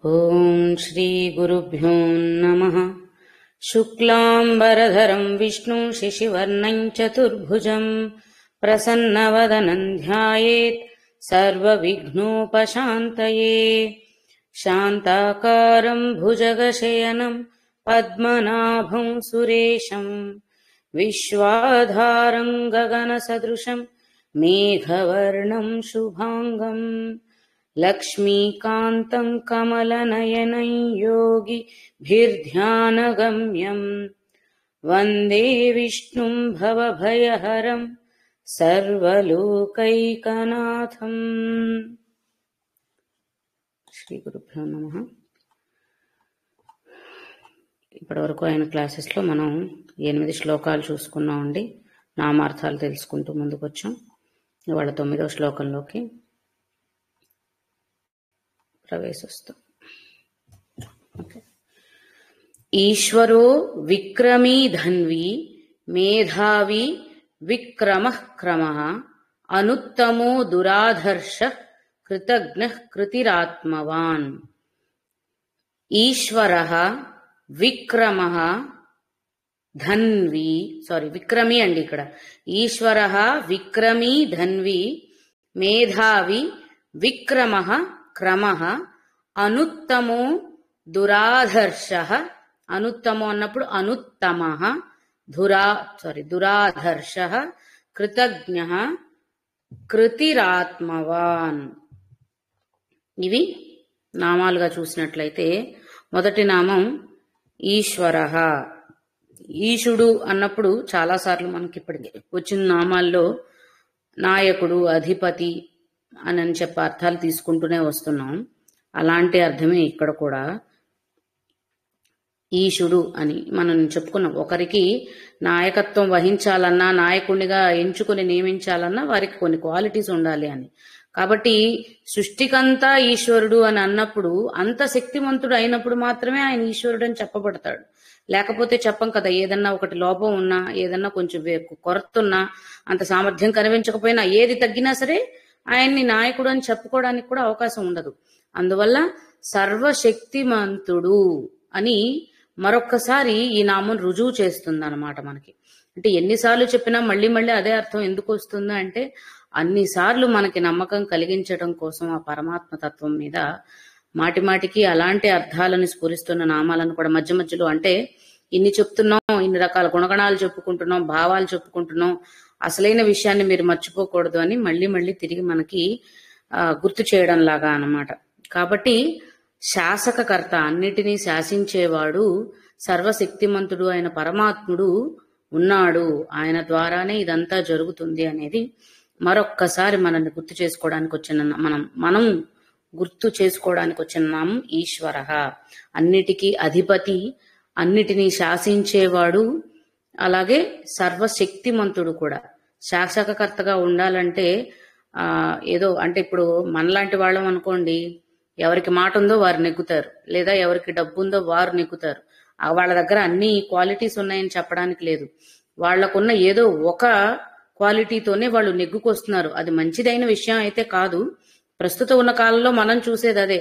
ఓం శ్రీ గురుభ్యో నమః. శుక్లాంబరధరం విష్ణుం శశివర్ణం చతుర్భుజం ప్రసన్నవదనం ధ్యాయేత్ సర్వవిఘ్నోపశాంతయే. శాంతాకారం భుజగశయనం పద్మనాభం సురేశం విశ్వాధారం గగనసదృశం మేఘవర్ణం శుభాంగం లక్ష్మీకాంతం కమలనయనం యోగిభిర్ధ్యానగమ్యం వందే విష్ణుం భవభయహరం సర్వలోకైకనాథం. శ్రీ గురుభ్యో నమః. ఇప్పటివరకు ఆయన క్లాసెస్లో మనం 8 శ్లోకాలు చూసుకున్నామండి. నామార్థాలు తెలుసుకుంటూ ముందుకు వచ్చాం. ఇవాళ 9వ శ్లోకంలోకి ప్రవేశిస్తాం. ఈశ్వరో విక్రమీ ధన్వీ మేధావి విక్రమః క్రమః అనుత్తమో దురాధర్ష కృతజ్ఞః కృతిరాత్మవాన్. ఈశ్వరః విక్రమః ధన్వీ, విక్రమీ అండి ఇక్కడ. ఈశ్వరః విక్రమీ ధన్వీ మేధావి విక్రమః క్రమః అనుత్తమో దురాధర్షః. అనుత్తమో అన్నప్పుడు అనుత్తమః, దురాధర్షః కృతజ్ఞః కృతిరాత్మవాన్. ఇవి నామాలుగా చూసినట్లయితే మొదటి నామం ఈశ్వరః. ఈశుడు అన్నప్పుడు చాలాసార్లు మనకి ఇప్పటికి వచ్చిన నామాల్లో నాయకుడు, అధిపతి అని చెప్పే అర్థాలు తీసుకుంటూనే వస్తున్నాం. అలాంటి అర్థమే ఇక్కడ కూడా ఈశుడు అని మనం చెప్పుకున్నాం. ఒకరికి నాయకత్వం వహించాలన్నా, నాయకుడిగా ఎంచుకుని నియమించాలన్నా వారికి కొన్ని క్వాలిటీస్ ఉండాలి అని. కాబట్టి సృష్టికంతా ఈశ్వరుడు అని అన్నప్పుడు అంత శక్తిమంతుడు అయినప్పుడు మాత్రమే ఆయన ఈశ్వరుడు అని చెప్పబడతాడు. లేకపోతే చెప్పం కదా. ఏదన్నా ఒకటి లోపం ఉన్నా, ఏదన్నా కొంచెం కొరత ఉన్నా, అంత సామర్థ్యం కనిపించకపోయినా, ఏది తగ్గినా సరే ఆయన్ని నాయకుడు అని చెప్పుకోవడానికి కూడా అవకాశం ఉండదు. అందువల్ల సర్వశక్తిమంతుడు అని మరొక్కసారి ఈ నామం రుజువు చేస్తుంది అన్నమాట మనకి. అంటే ఎన్నిసార్లు చెప్పినా మళ్ళీ మళ్ళీ అదే అర్థం ఎందుకు వస్తుందా అంటే, అన్నిసార్లు మనకి నమ్మకం కలిగించడం కోసం ఆ పరమాత్మ తత్వం మీద మాటి మాటికి అలాంటి అర్థాలను స్ఫురిస్తున్న నామాలను కూడా మధ్య మధ్యలో, అంటే ఇన్ని చెప్తున్నాం, ఇన్ని రకాల గుణగణాలు చెప్పుకుంటున్నాం, భావాలు చెప్పుకుంటున్నాం, అసలైన విషయాన్ని మీరు మర్చిపోకూడదు అని మళ్ళీ మళ్ళీ తిరిగి మనకి గుర్తు చేయడం లాగా అన్నమాట. కాబట్టి శాసకకర్త, అన్నిటినీ శాసించేవాడు, సర్వశక్తిమంతుడు అయిన పరమాత్ముడు ఉన్నాడు. ఆయన ద్వారానే ఇదంతా జరుగుతుంది అనేది మరొక్కసారి మనల్ని గుర్తు చేసుకోవడానికి వచ్చిన మనం గుర్తు చేసుకోవడానికి వచ్చిన నామం ఈశ్వరః. అన్నిటికీ అధిపతి, అన్నిటినీ శాసించేవాడు, అలాగే సర్వశక్తిమంతుడు కూడా. శాసకకర్తగా ఉండాలంటే ఏదో అంటే ఇప్పుడు మనలాంటి వాళ్ళం అనుకోండి, ఎవరికి మాట ఉందో వారు నెగ్గుతారు, లేదా ఎవరికి డబ్బు ఉందో వారు నెగ్గుతారు. వాళ్ళ దగ్గర అన్ని క్వాలిటీస్ ఉన్నాయని చెప్పడానికి లేదు. వాళ్లకున్న ఏదో ఒక క్వాలిటీతోనే వాళ్ళు నెగ్గుకొస్తున్నారు. అది మంచిదైన విషయం అయితే కాదు. ప్రస్తుతం ఉన్న కాలంలో మనం చూసేది అదే.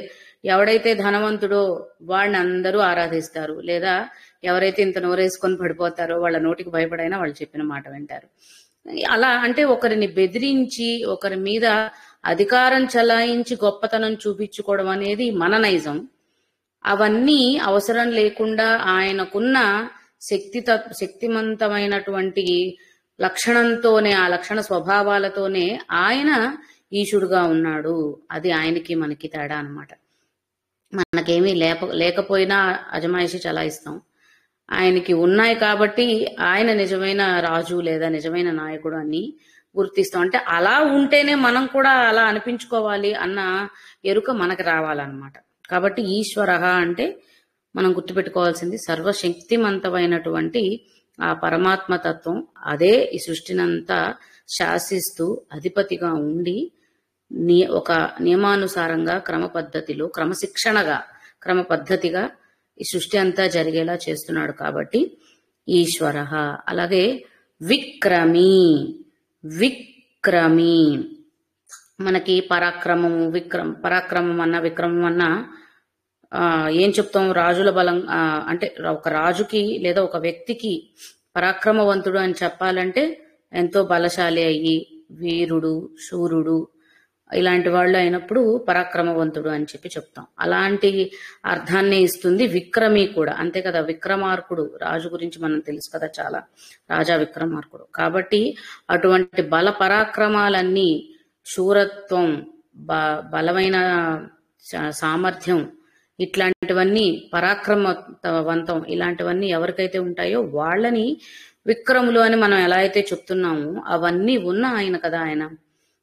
ఎవడైతే ధనవంతుడో వాడిని అందరూ ఆరాధిస్తారు, లేదా ఎవరైతే ఇంత నోరేసుకొని పడిపోతారో వాళ్ళ నోటికి భయపడైనా వాళ్ళు చెప్పిన మాట వింటారు. అలా అంటే ఒకరిని బెదిరించి, ఒకరి మీద అధికారం చలాయించి గొప్పతనం చూపించుకోవడం అనేది మన నైజం. అవన్నీ అవసరం లేకుండా ఆయనకున్న శక్తిమంతమైనటువంటి లక్షణంతోనే, ఆ లక్షణ స్వభావాలతోనే ఆయన ఈశుడుగా ఉన్నాడు. అది ఆయనకి మనకి తేడా అన్నమాట. మనకేమీ లేకపోయినా అజమాయిషి చలాయిస్తాం. ఆయనకి ఉన్నాయి కాబట్టి ఆయన నిజమైన రాజు లేదా నిజమైన నాయకుడు అని గుర్తిస్తాం. అంటే అలా ఉంటేనే మనం కూడా అలా అనిపించుకోవాలి అన్న ఎరుక మనకు రావాలన్నమాట. కాబట్టి ఈశ్వరః అంటే మనం గుర్తుపెట్టుకోవాల్సింది సర్వశక్తిమంతమైనటువంటి ఆ పరమాత్మ తత్వం. అదే ఈ సృష్టినంతా శాసిస్తూ అధిపతిగా ఉండి ఒక నియమానుసారంగా క్రమపద్ధతిలో, క్రమ పద్ధతిగా ఈ సృష్టి అంతా జరిగేలా చేస్తున్నాడు. కాబట్టి ఈశ్వరః. అలాగే విక్రమీ. మనకి పరాక్రమం అన్న విక్రమం అన్న ఏం చెప్తాం, రాజుల బలం అంటే ఒక రాజుకి లేదా ఒక వ్యక్తికి పరాక్రమవంతుడు అని చెప్పాలంటే ఎంతో బలశాలి అయ్యి వీరుడు శూరుడు ఇలాంటి వాళ్ళు అయినప్పుడు పరాక్రమవంతుడు అని చెప్పి చెప్తాం. అలాంటి అర్థాన్ని ఇస్తుంది విక్రమి కూడా, అంతే కదా. విక్రమార్కుడు రాజు గురించి మనం తెలుసు కదా చాలా, రాజా విక్రమార్కుడు. కాబట్టి అటువంటి బల పరాక్రమాలన్నీ, శూరత్వం, బలమైన సామర్థ్యం, ఇట్లాంటివన్నీ, పరాక్రమవంతం, ఇలాంటివన్నీ ఎవరికైతే ఉంటాయో వాళ్ళని విక్రములు అని మనం ఎలా అయితే చెప్తున్నామో అవన్నీ ఉన్న ఆయన కదా. ఆయన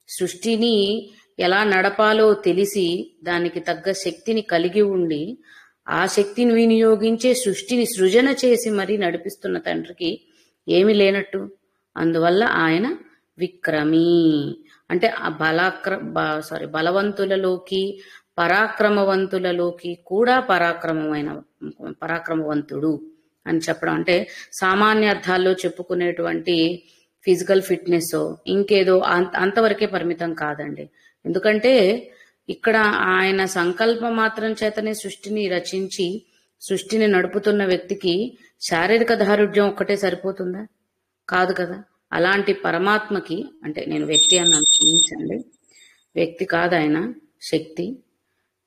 సృష్టిని ఎలా నడపాలో తెలిసి దానికి తగ్గ శక్తిని కలిగి ఉండి ఆ శక్తిని వినియోగించే సృష్టిని సృజన చేసి మరీ నడిపిస్తున్న తండ్రికి ఏమి లేనట్టు. అందువల్ల ఆయన విక్రమి అంటే బలవంతులలోకి పరాక్రమవంతులలోకి కూడా పరాక్రమవంతుడు అని చెప్పడం. అంటే సామాన్య అర్థాల్లో చెప్పుకునేటువంటి ఫిజికల్ ఫిట్నెస్ ఇంకేదో అంతవరకే పరిమితం కాదండి. ఎందుకంటే ఇక్కడ ఆయన సంకల్ప మాత్రం చేతనే సృష్టిని రచించి సృష్టిని నడుపుతున్న వ్యక్తికి శారీరక దారుఢ్యం ఒక్కటే సరిపోతుందా? కాదు కదా. అలాంటి పరమాత్మకి, అంటే నేను వ్యక్తి అని అనుకుంటండి, వ్యక్తి కాదు ఆయన శక్తి.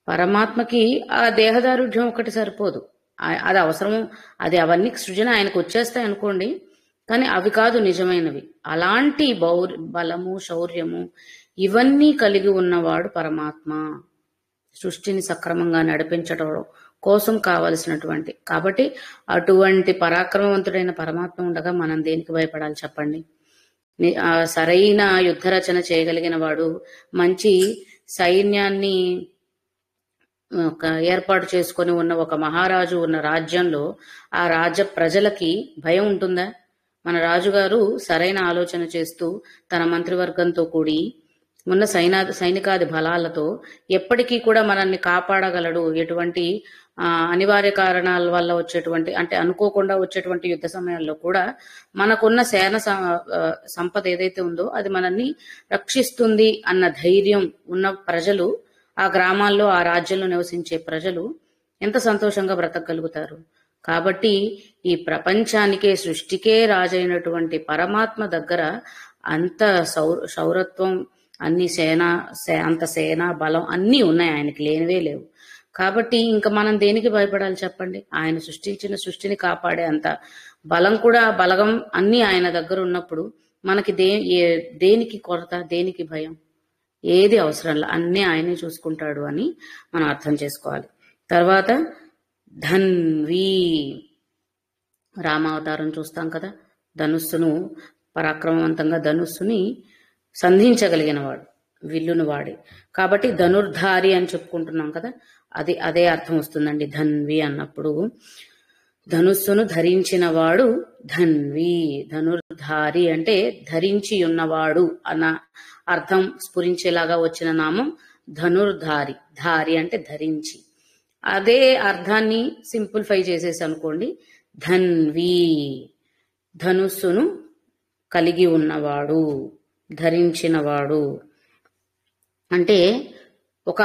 పరమాత్మకి ఆ దేహదారుఢ్యం ఒకటి సరిపోదు, అది అవసరం. అది అవన్నీ సృజన ఆయనకు వచ్చేస్తాయి అనుకోండి, కానీ అవి కాదు నిజమైనవి. అలాంటి బలము శౌర్యము ఇవన్నీ కలిగి ఉన్నవాడు పరమాత్మ, సృష్టిని సక్రమంగా నడిపించడం కోసం కావలసినటువంటి. కాబట్టి అటువంటి పరాక్రమవంతుడైన పరమాత్మ ఉండగా మనం దేనికి భయపడాలి చెప్పండి? సరైన యుద్ధ రచన చేయగలిగిన వాడు, మంచి సైన్యాన్ని ఏర్పాటు చేసుకొని ఉన్న ఒక మహారాజు ఉన్న రాజ్యంలో ఆ రాజ్య ప్రజలకి భయం ఉంటుందా? మన రాజుగారు సరైన ఆలోచన చేస్తూ తన మంత్రివర్గంతో కూడి ఉన్న సైనికాది బలాలతో ఎప్పటికీ కూడా మనల్ని కాపాడగలడు. ఎటువంటి అనివార్య కారణాల వల్ల వచ్చేటువంటి, అంటే అనుకోకుండా వచ్చేటువంటి యుద్ధ సమయాల్లో కూడా మనకున్న సేన సంపద ఏదైతే ఉందో అది మనల్ని రక్షిస్తుంది అన్న ధైర్యం ఉన్న ప్రజలు, ఆ గ్రామాల్లో ఆ రాజ్యంలో నివసించే ప్రజలు ఎంత సంతోషంగా బ్రతకగలుగుతారు. కాబట్టి ఈ ప్రపంచానికే సృష్టికే రాజైనటువంటి పరమాత్మ దగ్గర అంత శౌరత్వం, అన్ని అంత సేనా బలం అన్నీ ఉన్నాయి, ఆయనకి లేనివే లేవు. కాబట్టి ఇంకా మనం దేనికి భయపడాలి చెప్పండి? ఆయన సృష్టించిన సృష్టిని కాపాడే అంత బలం కూడా, బలగం అన్నీ ఆయన దగ్గర ఉన్నప్పుడు మనకి దేనికి కొరత, దేనికి భయం? ఏది అవసరంలా, అన్నీ ఆయనే చూసుకుంటాడు అని మనం అర్థం చేసుకోవాలి. తర్వాత ధన్వి, రామావతారం చూస్తాం కదా, ధనుస్సును పరాక్రమవంతంగా ధనుస్సుని సంధించగలిగిన వాడు, విల్లును వాడి. కాబట్టి ధనుర్ధారి అని చెప్పుకుంటున్నాం కదా, అదే అర్థం వస్తుందండి ధన్వి అన్నప్పుడు. ధనుస్సును ధరించిన వాడు ధన్వి. ధనుర్ధారి అంటే ధరించి ఉన్నవాడు అన్న అర్థం స్ఫురించేలాగా వచ్చిన నామం ధనుర్ధారి. ధారి అంటే ధరించి. అదే అర్థాన్ని సింప్లిఫై చేసేసి అనుకోండి, ధన్వి, ధనుస్సును కలిగి ఉన్నవాడు, ధరించినవాడు. అంటే ఒక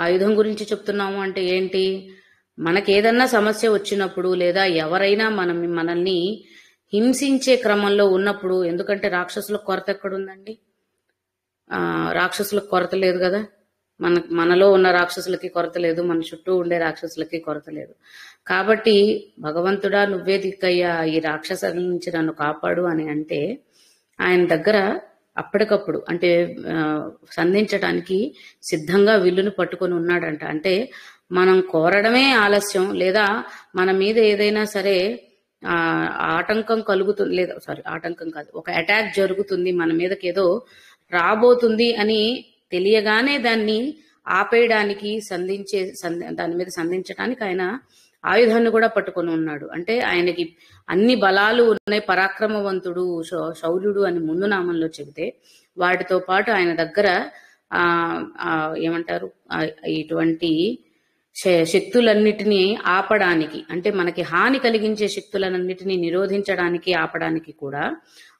ఆయుధం గురించి చెప్తున్నాము. అంటే ఏంటి? మనకేదన్నా సమస్య వచ్చినప్పుడు, లేదా ఎవరైనా మనల్ని హింసించే క్రమంలో ఉన్నప్పుడు, ఎందుకంటే రాక్షసులకు కొరత ఎక్కడుందండి? రాక్షసులకు కొరత లేదు కదా. మనలో ఉన్న రాక్షసులకి కొరత లేదు, మన చుట్టూ ఉండే రాక్షసులకి కొరత లేదు. కాబట్టి భగవంతుడా నువ్వే దిక్కయ్యా, ఈ రాక్షసుల నుంచి నన్ను కాపాడు అని అంటే ఆయన దగ్గర అప్పటికప్పుడు, అంటే సంధించటానికి సిద్ధంగా విల్లును పట్టుకొని ఉన్నాడంట. అంటే మనం కోరడమే ఆలస్యం, లేదా మన మీద ఏదైనా సరే ఆటంకం కలుగుతుంది, లేదా ఆటంకం కాదు, ఒక అటాక్ జరుగుతుంది, మన మీదకి ఏదో రాబోతుంది అని తెలియగానే దాన్ని ఆపేయడానికి, దాని మీద సంధించడానికి ఆయన ఆయుధాన్ని కూడా పట్టుకొని ఉన్నాడు. అంటే ఆయనకి అన్ని బలాలు ఉన్నాయి, పరాక్రమవంతుడు, శౌర్యుడు అని ముందు నామంలో చెబితే, వాటితో పాటు ఆయన దగ్గర ఏమంటారు, ఇటువంటి శక్తులన్నిటినీ ఆపడానికి, అంటే మనకి హాని కలిగించే శక్తులన్నిటినీ నిరోధించడానికి, ఆపడానికి కూడా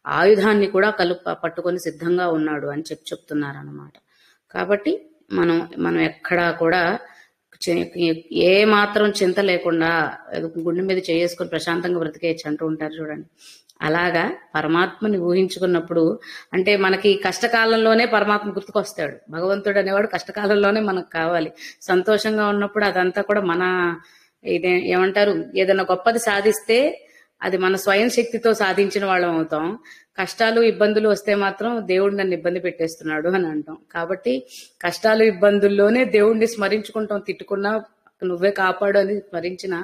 ఆయుధాన్ని కూడా పట్టుకొని సిద్ధంగా ఉన్నాడు అని చెప్తున్నారు అన్నమాట. కాబట్టి మనం ఎక్కడా కూడా ఏ మాత్రం చింత లేకుండా గుండె మీద చేసుకుని ప్రశాంతంగా బ్రతికేయచ్చు అంటూ ఉంటారు చూడండి. అలాగా పరమాత్మని ఊహించుకున్నప్పుడు అంటే మనకి కష్టకాలంలోనే పరమాత్మ గుర్తుకొస్తాడు. భగవంతుడు అనేవాడు కష్టకాలంలోనే మనకు కావాలి. సంతోషంగా ఉన్నప్పుడు అదంతా కూడా మన ఇదే ఏమంటారు, ఏదైనా గొప్పది సాధిస్తే అది మన స్వయం శక్తితో సాధించిన వాళ్ళం అవుతాం. కష్టాలు ఇబ్బందులు వస్తే మాత్రం దేవుడు నన్ను ఇబ్బంది పెట్టేస్తున్నాడు అని అంటాం. కాబట్టి కష్టాలు ఇబ్బందుల్లోనే దేవుణ్ణి స్మరించుకుంటాం. తిట్టుకున్నా నువ్వే కాపాడు అని స్మరించిన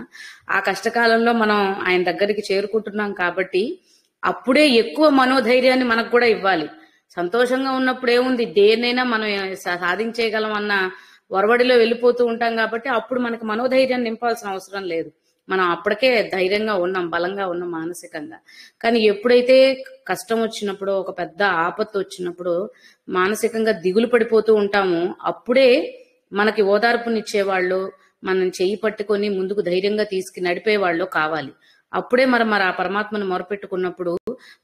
ఆ కష్టకాలంలో మనం ఆయన దగ్గరికి చేరుకుంటున్నాం. కాబట్టి అప్పుడే ఎక్కువ మనోధైర్యాన్ని మనకు కూడా ఇవ్వాలి. సంతోషంగా ఉన్నప్పుడు ఏముంది, దేన్నైనా మనం సాధించేయగలం అన్న ఒరవడిలో వెళ్ళిపోతూ ఉంటాం. కాబట్టి అప్పుడు మనకి మనోధైర్యాన్ని నింపాల్సిన అవసరం లేదు. మనం అప్పటికే ధైర్యంగా ఉన్నాం, బలంగా ఉన్నాం మానసికంగా. కానీ ఎప్పుడైతే కష్టం వచ్చినప్పుడు, ఒక పెద్ద ఆపత్తు వచ్చినప్పుడు మానసికంగా దిగులు పడిపోతూ ఉంటామో అప్పుడే మనకి ఓదార్పునిచ్చేవాళ్ళు, మనం చెయ్యి పట్టుకొని ముందుకు ధైర్యంగా నడిపేవాళ్ళు కావాలి. అప్పుడే మరి ఆ పరమాత్మను మొరపెట్టుకున్నప్పుడు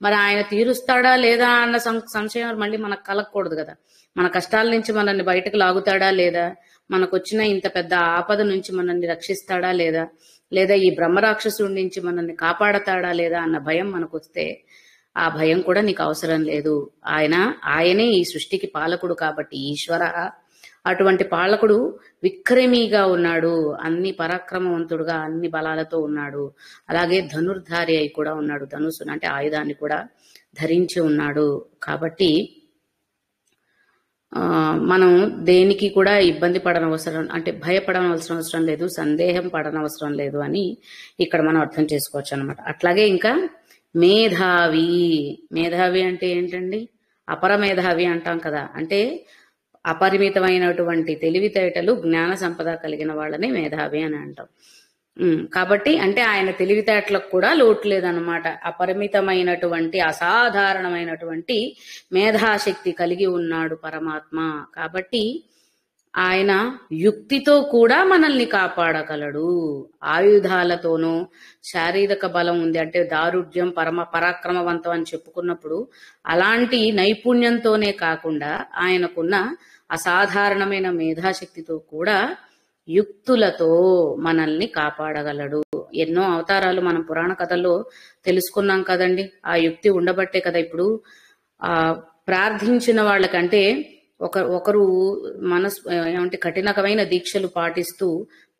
మరి ఆయన తీరుస్తాడా లేదా అన్న సంశయం మళ్ళీ మనకు కలగకూడదు కదా. మన కష్టాల నుంచి మనల్ని బయటకు లాగుతాడా లేదా, మనకు వచ్చిన ఇంత పెద్ద ఆపద నుంచి మనల్ని రక్షిస్తాడా లేదా, లేదా ఈ బ్రహ్మరాక్షసుడి నుంచి మనల్ని కాపాడతాడా లేదా అన్న భయం మనకు వస్తే ఆ భయం కూడా నీకు అవసరం లేదు. ఆయనే ఈ సృష్టికి పాలకుడు. కాబట్టి ఈశ్వర అటువంటి పాలకుడు విక్రమీగా ఉన్నాడు, అన్ని పరాక్రమవంతుడుగా అన్ని బలాలతో ఉన్నాడు. అలాగే ధనుర్ధారి అయి కూడా ఉన్నాడు, ధనుసును అంటే ఆయుధాన్ని కూడా ధరించి ఉన్నాడు. కాబట్టి మనం దేనికి కూడా ఇబ్బంది పడనవసరం, అంటే భయపడనవసరం అవసరం లేదు, సందేహం పడనవసరం లేదు అని ఇక్కడ మనం అర్థం చేసుకోవచ్చు అనమాట. అట్లాగే ఇంకా మేధావి. మేధావి అంటే ఏంటండి? అపరమేధావి అంటాం కదా. అంటే అపరిమితమైనటువంటి తెలివితేటలు, జ్ఞాన సంపద కలిగిన వాళ్ళని మేధావి అని అంటాం. కాబట్టి అంటే ఆయన తెలివితేటలకు కూడా లోటు లేదన్నమాట. అపరిమితమైనటువంటి అసాధారణమైనటువంటి మేధాశక్తి కలిగి ఉన్నాడు పరమాత్మ. కాబట్టి ఆయన యుక్తితో కూడా మనల్ని కాపాడగలడు. ఆయుధాలతోనూ శారీరక బలం ఉంది అంటే దారుఢ్యం, పరాక్రమవంతం అని చెప్పుకున్నప్పుడు అలాంటి నైపుణ్యంతోనే కాకుండా ఆయనకున్న అసాధారణమైన మేధాశక్తితో కూడా యుక్తులతో మనల్ని కాపాడగలడు. ఎన్నో అవతారాలు మనం పురాణ కథల్లో తెలుసుకున్నాం కదండి. ఆ యుక్తి ఉండబట్టే కదా ఇప్పుడు ప్రార్థించిన వాళ్ళకంటే ఒకరు ఏమంటే కఠినమైన దీక్షలు పాటిస్తూ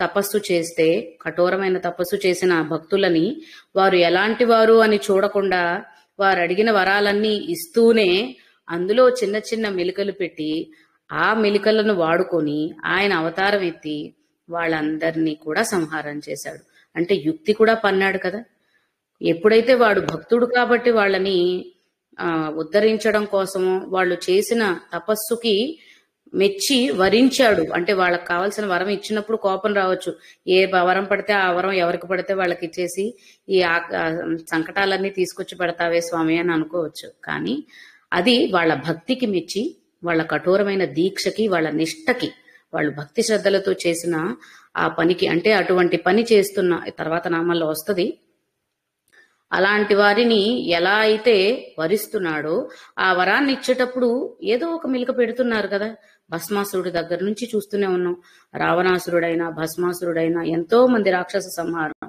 తపస్సు చేస్తే, కఠోరమైన తపస్సు చేసిన భక్తులని వారు ఎలాంటి వారు అని చూడకుండా వారు అడిగిన వరాలన్నీ ఇస్తూనే అందులో చిన్న చిన్న మెలికలు పెట్టి ఆ మెలికలను వాడుకొని ఆయన అవతారం ఎత్తి వాళ్ళందరినీ కూడా సంహారం చేశాడు. అంటే యుక్తి కూడా పన్నాడు కదా. ఎప్పుడైతే వాడు భక్తుడు కాబట్టి వాళ్ళని ఉద్ధరించడం కోసము వాళ్ళు చేసిన తపస్సుకి మెచ్చి వరించాడు. అంటే వాళ్ళకి కావాల్సిన వరం ఇచ్చినప్పుడు కోపం రావచ్చు. ఏ వరం పడితే ఆ వరం ఎవరికి పడితే వాళ్ళకి ఇచ్చేసి ఈ సంకటాలన్నీ తీసుకొచ్చి పెడతావే స్వామి అని అనుకోవచ్చు. కానీ అది వాళ్ళ భక్తికి మెచ్చి, వాళ్ళ కఠోరమైన దీక్షకి, వాళ్ళ నిష్టకి, వాళ్ళు భక్తి శ్రద్ధలతో చేసిన ఆ పనికి, అంటే అటువంటి పని చేస్తున్న తర్వాత నామాల్లో వస్తుంది, అలాంటి వారిని ఎలా అయితే వరిస్తున్నాడో ఆ వరాన్ని ఇచ్చేటప్పుడు ఏదో ఒక మిలక పెడుతున్నారు కదా. భస్మాసురుడి దగ్గర నుంచి చూస్తూనే ఉన్నాం. రావణాసురుడైనా భస్మాసురుడైనా ఎంతో మంది రాక్షస సంహారం,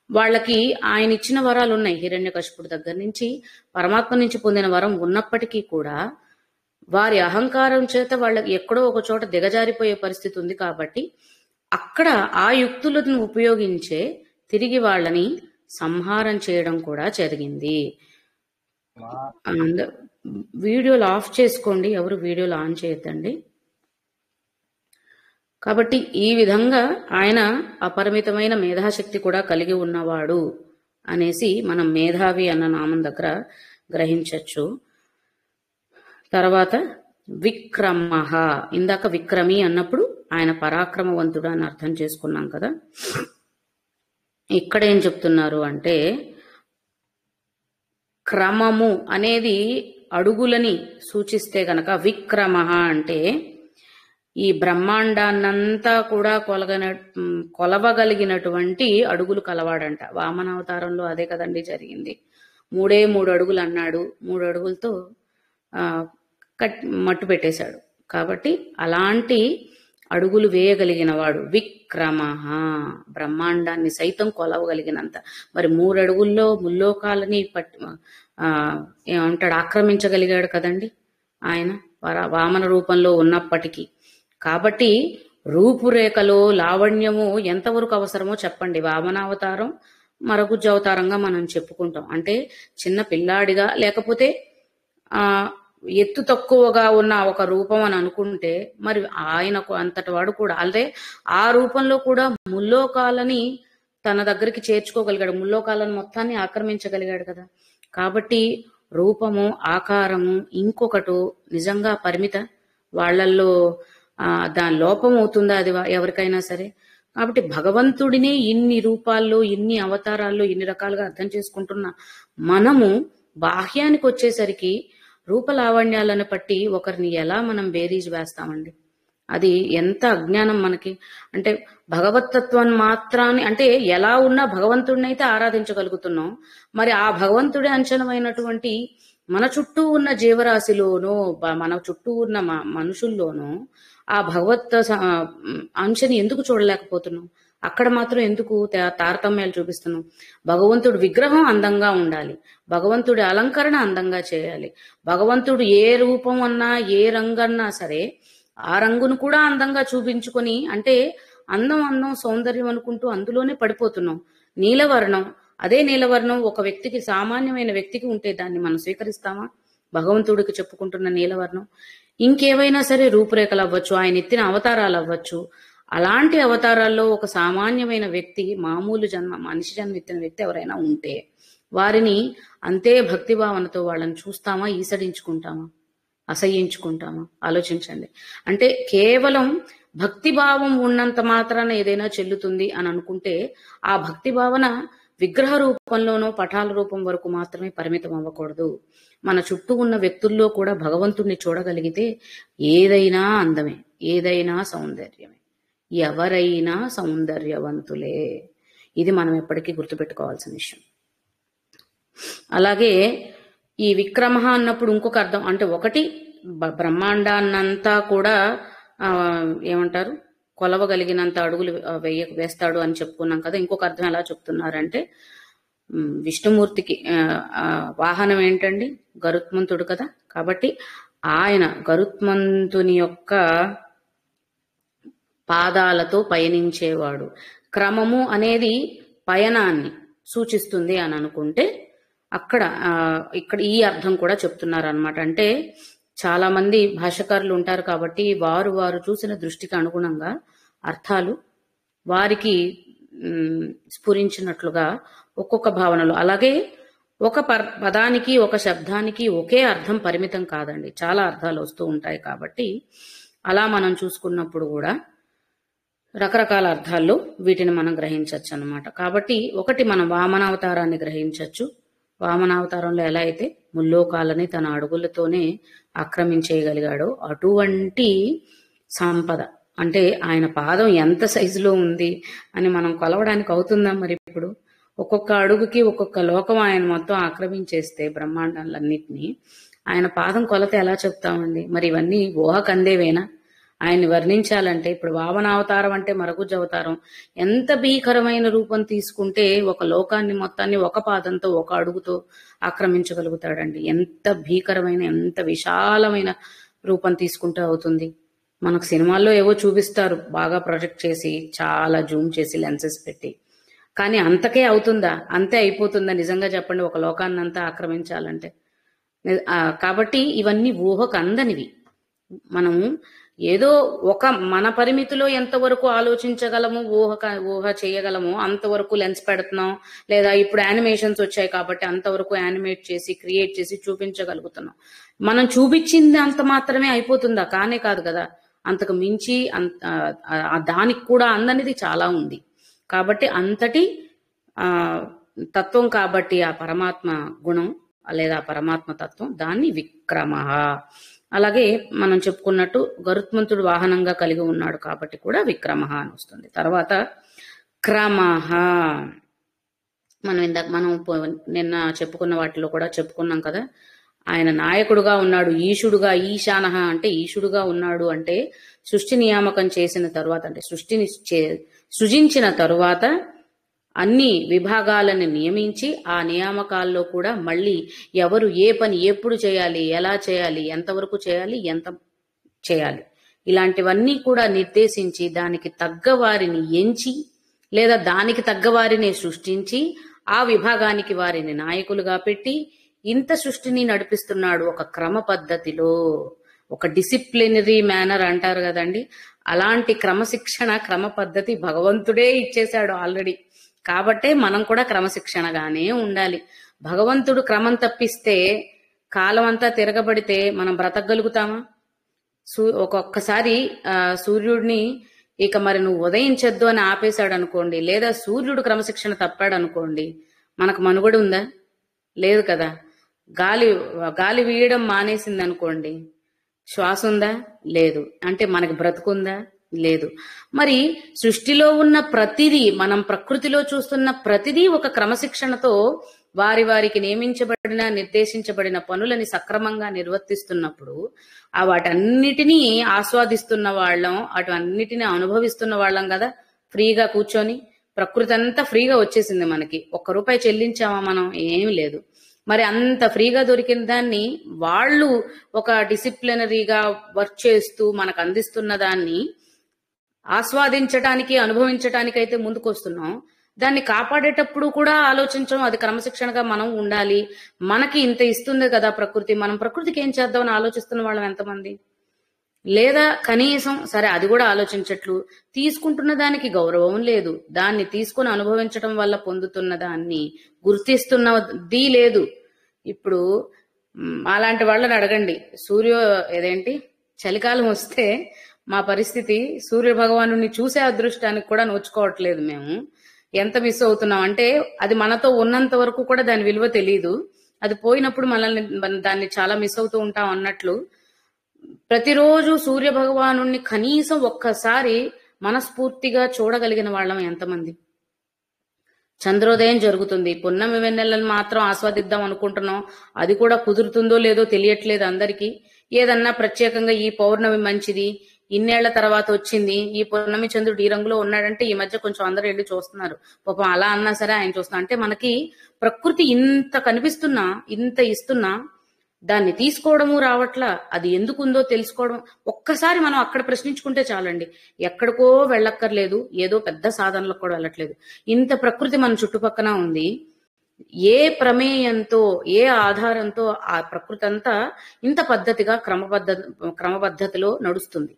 వాళ్ళకి ఆయన ఇచ్చిన వరాలు ఉన్నాయి. హిరణ్యకశిపుడి దగ్గర నుంచి పరమాత్మ నుంచి పొందిన వరం ఉన్నప్పటికీ కూడా వారి అహంకారం చేత వాళ్ళకి ఎక్కడో ఒక చోట దిగజారిపోయే పరిస్థితి ఉంది. కాబట్టి అక్కడ ఆ యుక్తులను ఉపయోగించే తిరిగి వాళ్ళని సంహారం చేయడం కూడా జరిగింది. వీడియోలు ఆఫ్ చేసుకోండి, ఎవరు వీడియోలు ఆన్ చేయొద్దండి. కాబట్టి ఈ విధంగా ఆయన అపరిమితమైన మేధాశక్తి కూడా కలిగి ఉన్నవాడు అనేసి మనం మేధావి అన్న నామం దగ్గర గ్రహించవచ్చు. తర్వాత విక్రమ. ఇందాక విక్రమి అన్నప్పుడు ఆయన పరాక్రమవంతుడు అని అర్థం చేసుకున్నాం కదా. ఇక్కడ ఏం చెప్తున్నారు అంటే క్రమము అనేది అడుగులని సూచిస్తే గనక విక్రమ అంటే ఈ బ్రహ్మాండాన్నంతా కూడా కొలవగలిగినటువంటి అడుగులు కలవాడంట. వామనావతారంలో అదే కదండి జరిగింది. 3 అడుగులు అన్నాడు, 3 అడుగులతో మట్టు పెట్టేశాడు. కాబట్టి అలాంటి అడుగులు వేయగలిగిన వాడు. విక్రమః, బ్రహ్మాండాన్ని సైతం కొలవగలిగినంత. మరి 3 అడుగుల్లో ముల్లోకాలని ఏమంటాడు, ఆక్రమించగలిగాడు కదండి ఆయన వామన రూపంలో ఉన్నప్పటికీ. కాబట్టి రూపురేఖలో లావణ్యము ఎంతవరకు అవసరమో చెప్పండి. వామనావతారం మరగుజ్జు అవతారంగా మనం చెప్పుకుంటాం. అంటే చిన్న పిల్లాడిగా, లేకపోతే ఎత్తు తక్కువగా ఉన్న ఒక రూపం అని అనుకుంటే, మరి ఆయనకు అంతటి వాడు కూడా అదే ఆ రూపంలో కూడా ముల్లోకాలని తన దగ్గరికి చేర్చుకోగలిగాడు, ముల్లోకాలను మొత్తాన్ని ఆక్రమించగలిగాడు కదా. కాబట్టి రూపము, ఆకారము, ఇంకొకటి నిజంగా పరిమిత వాళ్ళల్లో దాని లోపం అవుతుందా అది ఎవరికైనా సరే. కాబట్టి భగవంతుడిని ఇన్ని రూపాల్లో, ఇన్ని అవతారాల్లో, ఇన్ని రకాలుగా అర్థం చేసుకుంటున్న మనము బాహ్యానికి వచ్చేసరికి రూపలావణ్యాలను బట్టి ఒకరిని ఎలా మనం బేరీజ్ వేస్తామండి? అది ఎంత అజ్ఞానం మనకి. అంటే భగవతత్వాన్ని మాత్రాన్ని, అంటే ఎలా ఉన్నా భగవంతుడిని అయితే ఆరాధించగలుగుతున్నాం. మరి ఆ భగవంతుడి అంచనమైనటువంటి మన చుట్టూ ఉన్న జీవరాశిలోనూ, మన చుట్టూ ఉన్న మనుషుల్లోనూ ఆ భగవత్ అంశని ఎందుకు చూడలేకపోతున్నాం? అక్కడ మాత్రం ఎందుకు తారతమ్యాలు చూపిస్తున్నాం? భగవంతుడి విగ్రహం అందంగా ఉండాలి, భగవంతుడి అలంకరణ అందంగా చేయాలి, భగవంతుడు ఏ రూపం అన్నా, ఏ రంగన్నా సరే ఆ రంగును కూడా అందంగా చూపించుకొని, అంటే అందం సౌందర్యం అనుకుంటూ అందులోనే పడిపోతున్నాం. నీలవర్ణం, అదే నీలవర్ణం ఒక వ్యక్తికి, సామాన్యమైన వ్యక్తికి ఉంటే దాన్ని మనం స్వీకరిస్తామా? భగవంతుడికి చెప్పుకుంటున్న నీలవర్ణం ఇంకేవైనా సరే రూపురేఖలు అవ్వచ్చు, ఆయన ఎత్తిన అవతారాలు అవ్వచ్చు. అలాంటి అవతారాల్లో ఒక సామాన్యమైన వ్యక్తి, మామూలు మనిషి జన్మ ఎత్తిన వ్యక్తి ఎవరైనా ఉంటే వారిని అంతే భక్తిభావనతో వాళ్ళని చూస్తామా, ఈసడించుకుంటామా, అసహ్యించుకుంటామా? ఆలోచించండి. అంటే కేవలం భక్తిభావం ఉన్నంత మాత్రాన ఏదైనా చెల్లుతుంది అని అనుకుంటే ఆ భక్తి భావన విగ్రహ రూపంలోనో పటాల రూపం వరకు మాత్రమే పరిమితం అవ్వకూడదు. మన చుట్టూ ఉన్న వ్యక్తుల్లో కూడా భగవంతుణ్ణి చూడగలిగితే ఏదైనా అందమే, ఏదైనా సౌందర్యమే, ఎవరైనా సౌందర్యవంతులే. ఇది మనం ఎప్పటికీ గుర్తుపెట్టుకోవాల్సిన విషయం. అలాగే ఈ విక్రమ అన్నప్పుడు ఇంకొక అర్థం, అంటే ఒకటి బ్రహ్మాండాన్నంతా కూడా ఏమంటారు, కొలవగలిగినంత అడుగులు వేస్తాడు అని చెప్పుకున్నాం కదా. ఇంకొక అర్థం ఎలా చెప్తున్నారంటే, విష్ణుమూర్తికి వాహనం ఏంటండి? గరుత్మంతుడు కదా. కాబట్టి ఆయన గరుత్మంతుని యొక్క పాదాలతో పయనించేవాడు. క్రమము అనేది పయనాన్ని సూచిస్తుంది అని అనుకుంటే ఇక్కడ ఈ అర్థం కూడా చెప్తున్నారు అనమాట. అంటే చాలా మంది భాషకారులు ఉంటారు కాబట్టి వారు చూసిన దృష్టికి అనుగుణంగా అర్థాలు వారికి స్ఫురించినట్లుగా ఒక్కొక్క భావనలు. అలాగే ఒక పదానికి, ఒక శబ్దానికి ఒకే అర్థం పరిమితం కాదండి, చాలా అర్థాలు వస్తూ ఉంటాయి. కాబట్టి అలా మనం చూసుకున్నప్పుడు కూడా రకరకాల అర్థాల్లో వీటిని మనం గ్రహించవచ్చు అన్నమాట. కాబట్టి ఒకటి మనం వామనావతారాన్ని గ్రహించవచ్చు. వామనావతారంలో ఎలా అయితే ముల్లోకాలని తన అడుగులతోనే ఆక్రమించేయగలిగాడో అటువంటి సంపద, అంటే ఆయన పాదం ఎంత సైజులో ఉంది అని మనం కొలవడానికి అవుతుందా? మరి ఇప్పుడు ఒక్కొక్క అడుగుకి ఒక్కొక్క లోకం ఆయన మొత్తం ఆక్రమించేస్తే బ్రహ్మాండాలన్నింటినీ, ఆయన పాదం కొలత ఎలా చెప్తామండి? మరి ఇవన్నీ ఊహకందేవేనా? ఆయన్ని వర్ణించాలంటే ఇప్పుడు వామనావతారం అంటే మరగుజ్జు అవతారం ఎంత భీకరమైన రూపం తీసుకుంటే ఒక లోకాన్ని మొత్తాన్ని ఒక పాదంతో, ఒక అడుగుతో ఆక్రమించగలుగుతాడండి. ఎంత భీకరమైన, ఎంత విశాలమైన రూపం తీసుకుంటే అవుతుంది. మనకు సినిమాల్లో ఏవో చూపిస్తారు బాగా ప్రొజెక్ట్ చేసి, చాలా జూమ్ చేసి లెన్సెస్ పెట్టి, కానీ అంతకే అవుతుందా? అంతే అయిపోతుందా? నిజంగా చెప్పండి, ఒక లోకాన్ని అంతా ఆక్రమించాలంటే. కాబట్టి ఇవన్నీ ఊహకు అందనివి. మనము ఏదో ఒక మన పరిమితిలో ఎంతవరకు ఆలోచించగలము, ఊహ చేయగలము అంతవరకు లెన్స్ పెడుతున్నాం. లేదా ఇప్పుడు యానిమేషన్స్ వచ్చాయి కాబట్టి అంతవరకు యానిమేట్ చేసి, క్రియేట్ చేసి చూపించగలుగుతున్నాం. మనం చూపించింది అంత మాత్రమే అయిపోతుందా? కానే కాదు కదా. అంతకు మించి దానికి కూడా అందనిది చాలా ఉంది. కాబట్టి అంతటి తత్వం కాబట్టి ఆ పరమాత్మ గుణం లేదా పరమాత్మ తత్వం, దాన్ని విక్రమ. అలాగే మనం చెప్పుకున్నట్టు గరుత్మంతుడు వాహనంగా కలిగి ఉన్నాడు కాబట్టి కూడా విక్రమ అని వస్తుంది. తర్వాత క్రమ, మనం నిన్న చెప్పుకున్న వాటిలో కూడా చెప్పుకున్నాం కదా. ఆయన నాయకుడుగా ఉన్నాడు, ఈశుడుగా, ఈశానః అంటే ఈశుడుగా ఉన్నాడు అంటే సృష్టి నియామకం చేసిన తరువాత, అంటే సృష్టిని సృజించిన తరువాత అన్ని విభాగాలను నియమించి ఆ నియామకాల్లో కూడా మళ్ళీ ఎవరు ఏ పని ఎప్పుడు చేయాలి, ఎలా చేయాలి, ఎంతవరకు చేయాలి, ఎంత చేయాలి, ఇలాంటివన్నీ కూడా నిర్దేశించి దానికి తగ్గ వారిని ఎంచి లేదా దానికి తగ్గ వారిని సృష్టించి ఆ విభాగానికి వారిని నాయకులుగా పెట్టి ఇంత సృష్టిని నడిపిస్తున్నాడు ఒక క్రమ పద్ధతిలో, ఒక డిసిప్లినరీ మేనర్ అంటారు కదండి, అలాంటి క్రమశిక్షణ క్రమ పద్ధతి భగవంతుడే ఇచ్చేశాడు ఆల్రెడీ. కాబట్టే మనం కూడా క్రమశిక్షణగానే ఉండాలి. భగవంతుడు క్రమం తప్పిస్తే కాలం అంతా తిరగబడితే మనం బ్రతకగలుగుతామా? ఒక్కొక్కసారి సూర్యుడిని ఇక మరి నువ్వు ఉదయించొద్దు అని ఆపేశాడు అనుకోండి, లేదా సూర్యుడు క్రమశిక్షణ తప్పాడు అనుకోండి, మనకు మనుగడ ఉందా? లేదు కదా. గాలి వీయడం మానేసింది అనుకోండి, శ్వాస ఉందా? లేదు. అంటే మనకి బ్రతుకుందా? లేదు. మరి సృష్టిలో ఉన్న ప్రతిదీ, మనం ప్రకృతిలో చూస్తున్న ప్రతిదీ ఒక క్రమశిక్షణతో వారికి నియమించబడిన నిర్దేశించబడిన పనులని సక్రమంగా నిర్వర్తిస్తున్నప్పుడు ఆ వాటన్నిటినీ ఆస్వాదిస్తున్న వాళ్ళం, అటన్నిటినీ అనుభవిస్తున్న వాళ్ళం కదా ఫ్రీగా కూర్చొని. ప్రకృతి అంతా ఫ్రీగా వచ్చేసింది మనకి, ₹1 చెల్లించామా మనం? ఏమీ లేదు. మరి అంత ఫ్రీగా దొరికిన దాన్ని వాళ్ళు ఒక డిసిప్లినరీగా వర్క్ చేస్తూ మనకు అందిస్తున్న దాన్ని ఆస్వాదించటానికి, అనుభవించటానికి అయితే ముందుకు వస్తున్నాం. దాన్ని కాపాడేటప్పుడు కూడా ఆలోచించడం, అది క్రమశిక్షణగా మనం ఉండాలి. మనకి ఇంత ఇస్తుంది కదా ప్రకృతి, మనం ప్రకృతికి ఏం చేద్దామని ఆలోచిస్తున్న వాళ్ళం ఎంతమంది? లేదా కనీసం సరే అది కూడా ఆలోచించట్లు, తీసుకుంటున్న దానికి గౌరవం లేదు, దాన్ని తీసుకుని అనుభవించడం వల్ల పొందుతున్న దాన్ని గుర్తిస్తున్నది లేదు. ఇప్పుడు అలాంటి వాళ్ళని అడగండి, చలికాలం వస్తే మా పరిస్థితి, సూర్య భగవాను చూసే అదృష్టానికి కూడా నోచుకోవట్లేదు. మేము ఎంత మిస్ అవుతున్నాం అంటే, అది మనతో ఉన్నంత వరకు కూడా దాని విలువ తెలియదు, అది పోయినప్పుడు దాన్ని చాలా మిస్ అవుతూ ఉంటాం అన్నట్లు. ప్రతిరోజు సూర్య భగవాను కనీసం ఒక్కసారి మనస్ఫూర్తిగా చూడగలిగిన వాళ్ళం ఎంతమంది? చంద్రోదయం జరుగుతుంది, పున్నమి వెన్నెలను మాత్రం ఆస్వాదిద్దాం అనుకుంటున్నాం, అది కూడా కుదురుతుందో లేదో తెలియట్లేదు అందరికీ. ఏదన్నా ప్రత్యేకంగా ఈ పౌర్ణమి మంచిది, ఇన్నేళ్ల తర్వాత వచ్చింది, ఈ పున్నమి చంద్రుడు ఈ రంగులో ఉన్నాడంటే ఈ మధ్య కొంచెం అందరూ వెళ్ళి చూస్తున్నారు. పాపం అలా అన్నా సరే ఆయన చూస్తున్నా. అంటే మనకి ప్రకృతి ఇంత కనిపిస్తున్నా, ఇంత ఇస్తున్నా దాన్ని తీసుకోవడము రావట్లా. అది ఎందుకుందో తెలుసుకోవడం ఒక్కసారి మనం అక్కడ ప్రశ్నించుకుంటే చాలండి. ఎక్కడికో వెళ్ళక్కర్లేదు, ఏదో పెద్ద సాధనలకు కూడా వెళ్ళట్లేదు. ఇంత ప్రకృతి మన చుట్టుపక్కన ఉంది. ఏ ప్రమేయంతో, ఏ ఆధారంతో ఆ ప్రకృతి అంతా ఇంత పద్ధతిగా క్రమపద్ధతిలో నడుస్తుంది.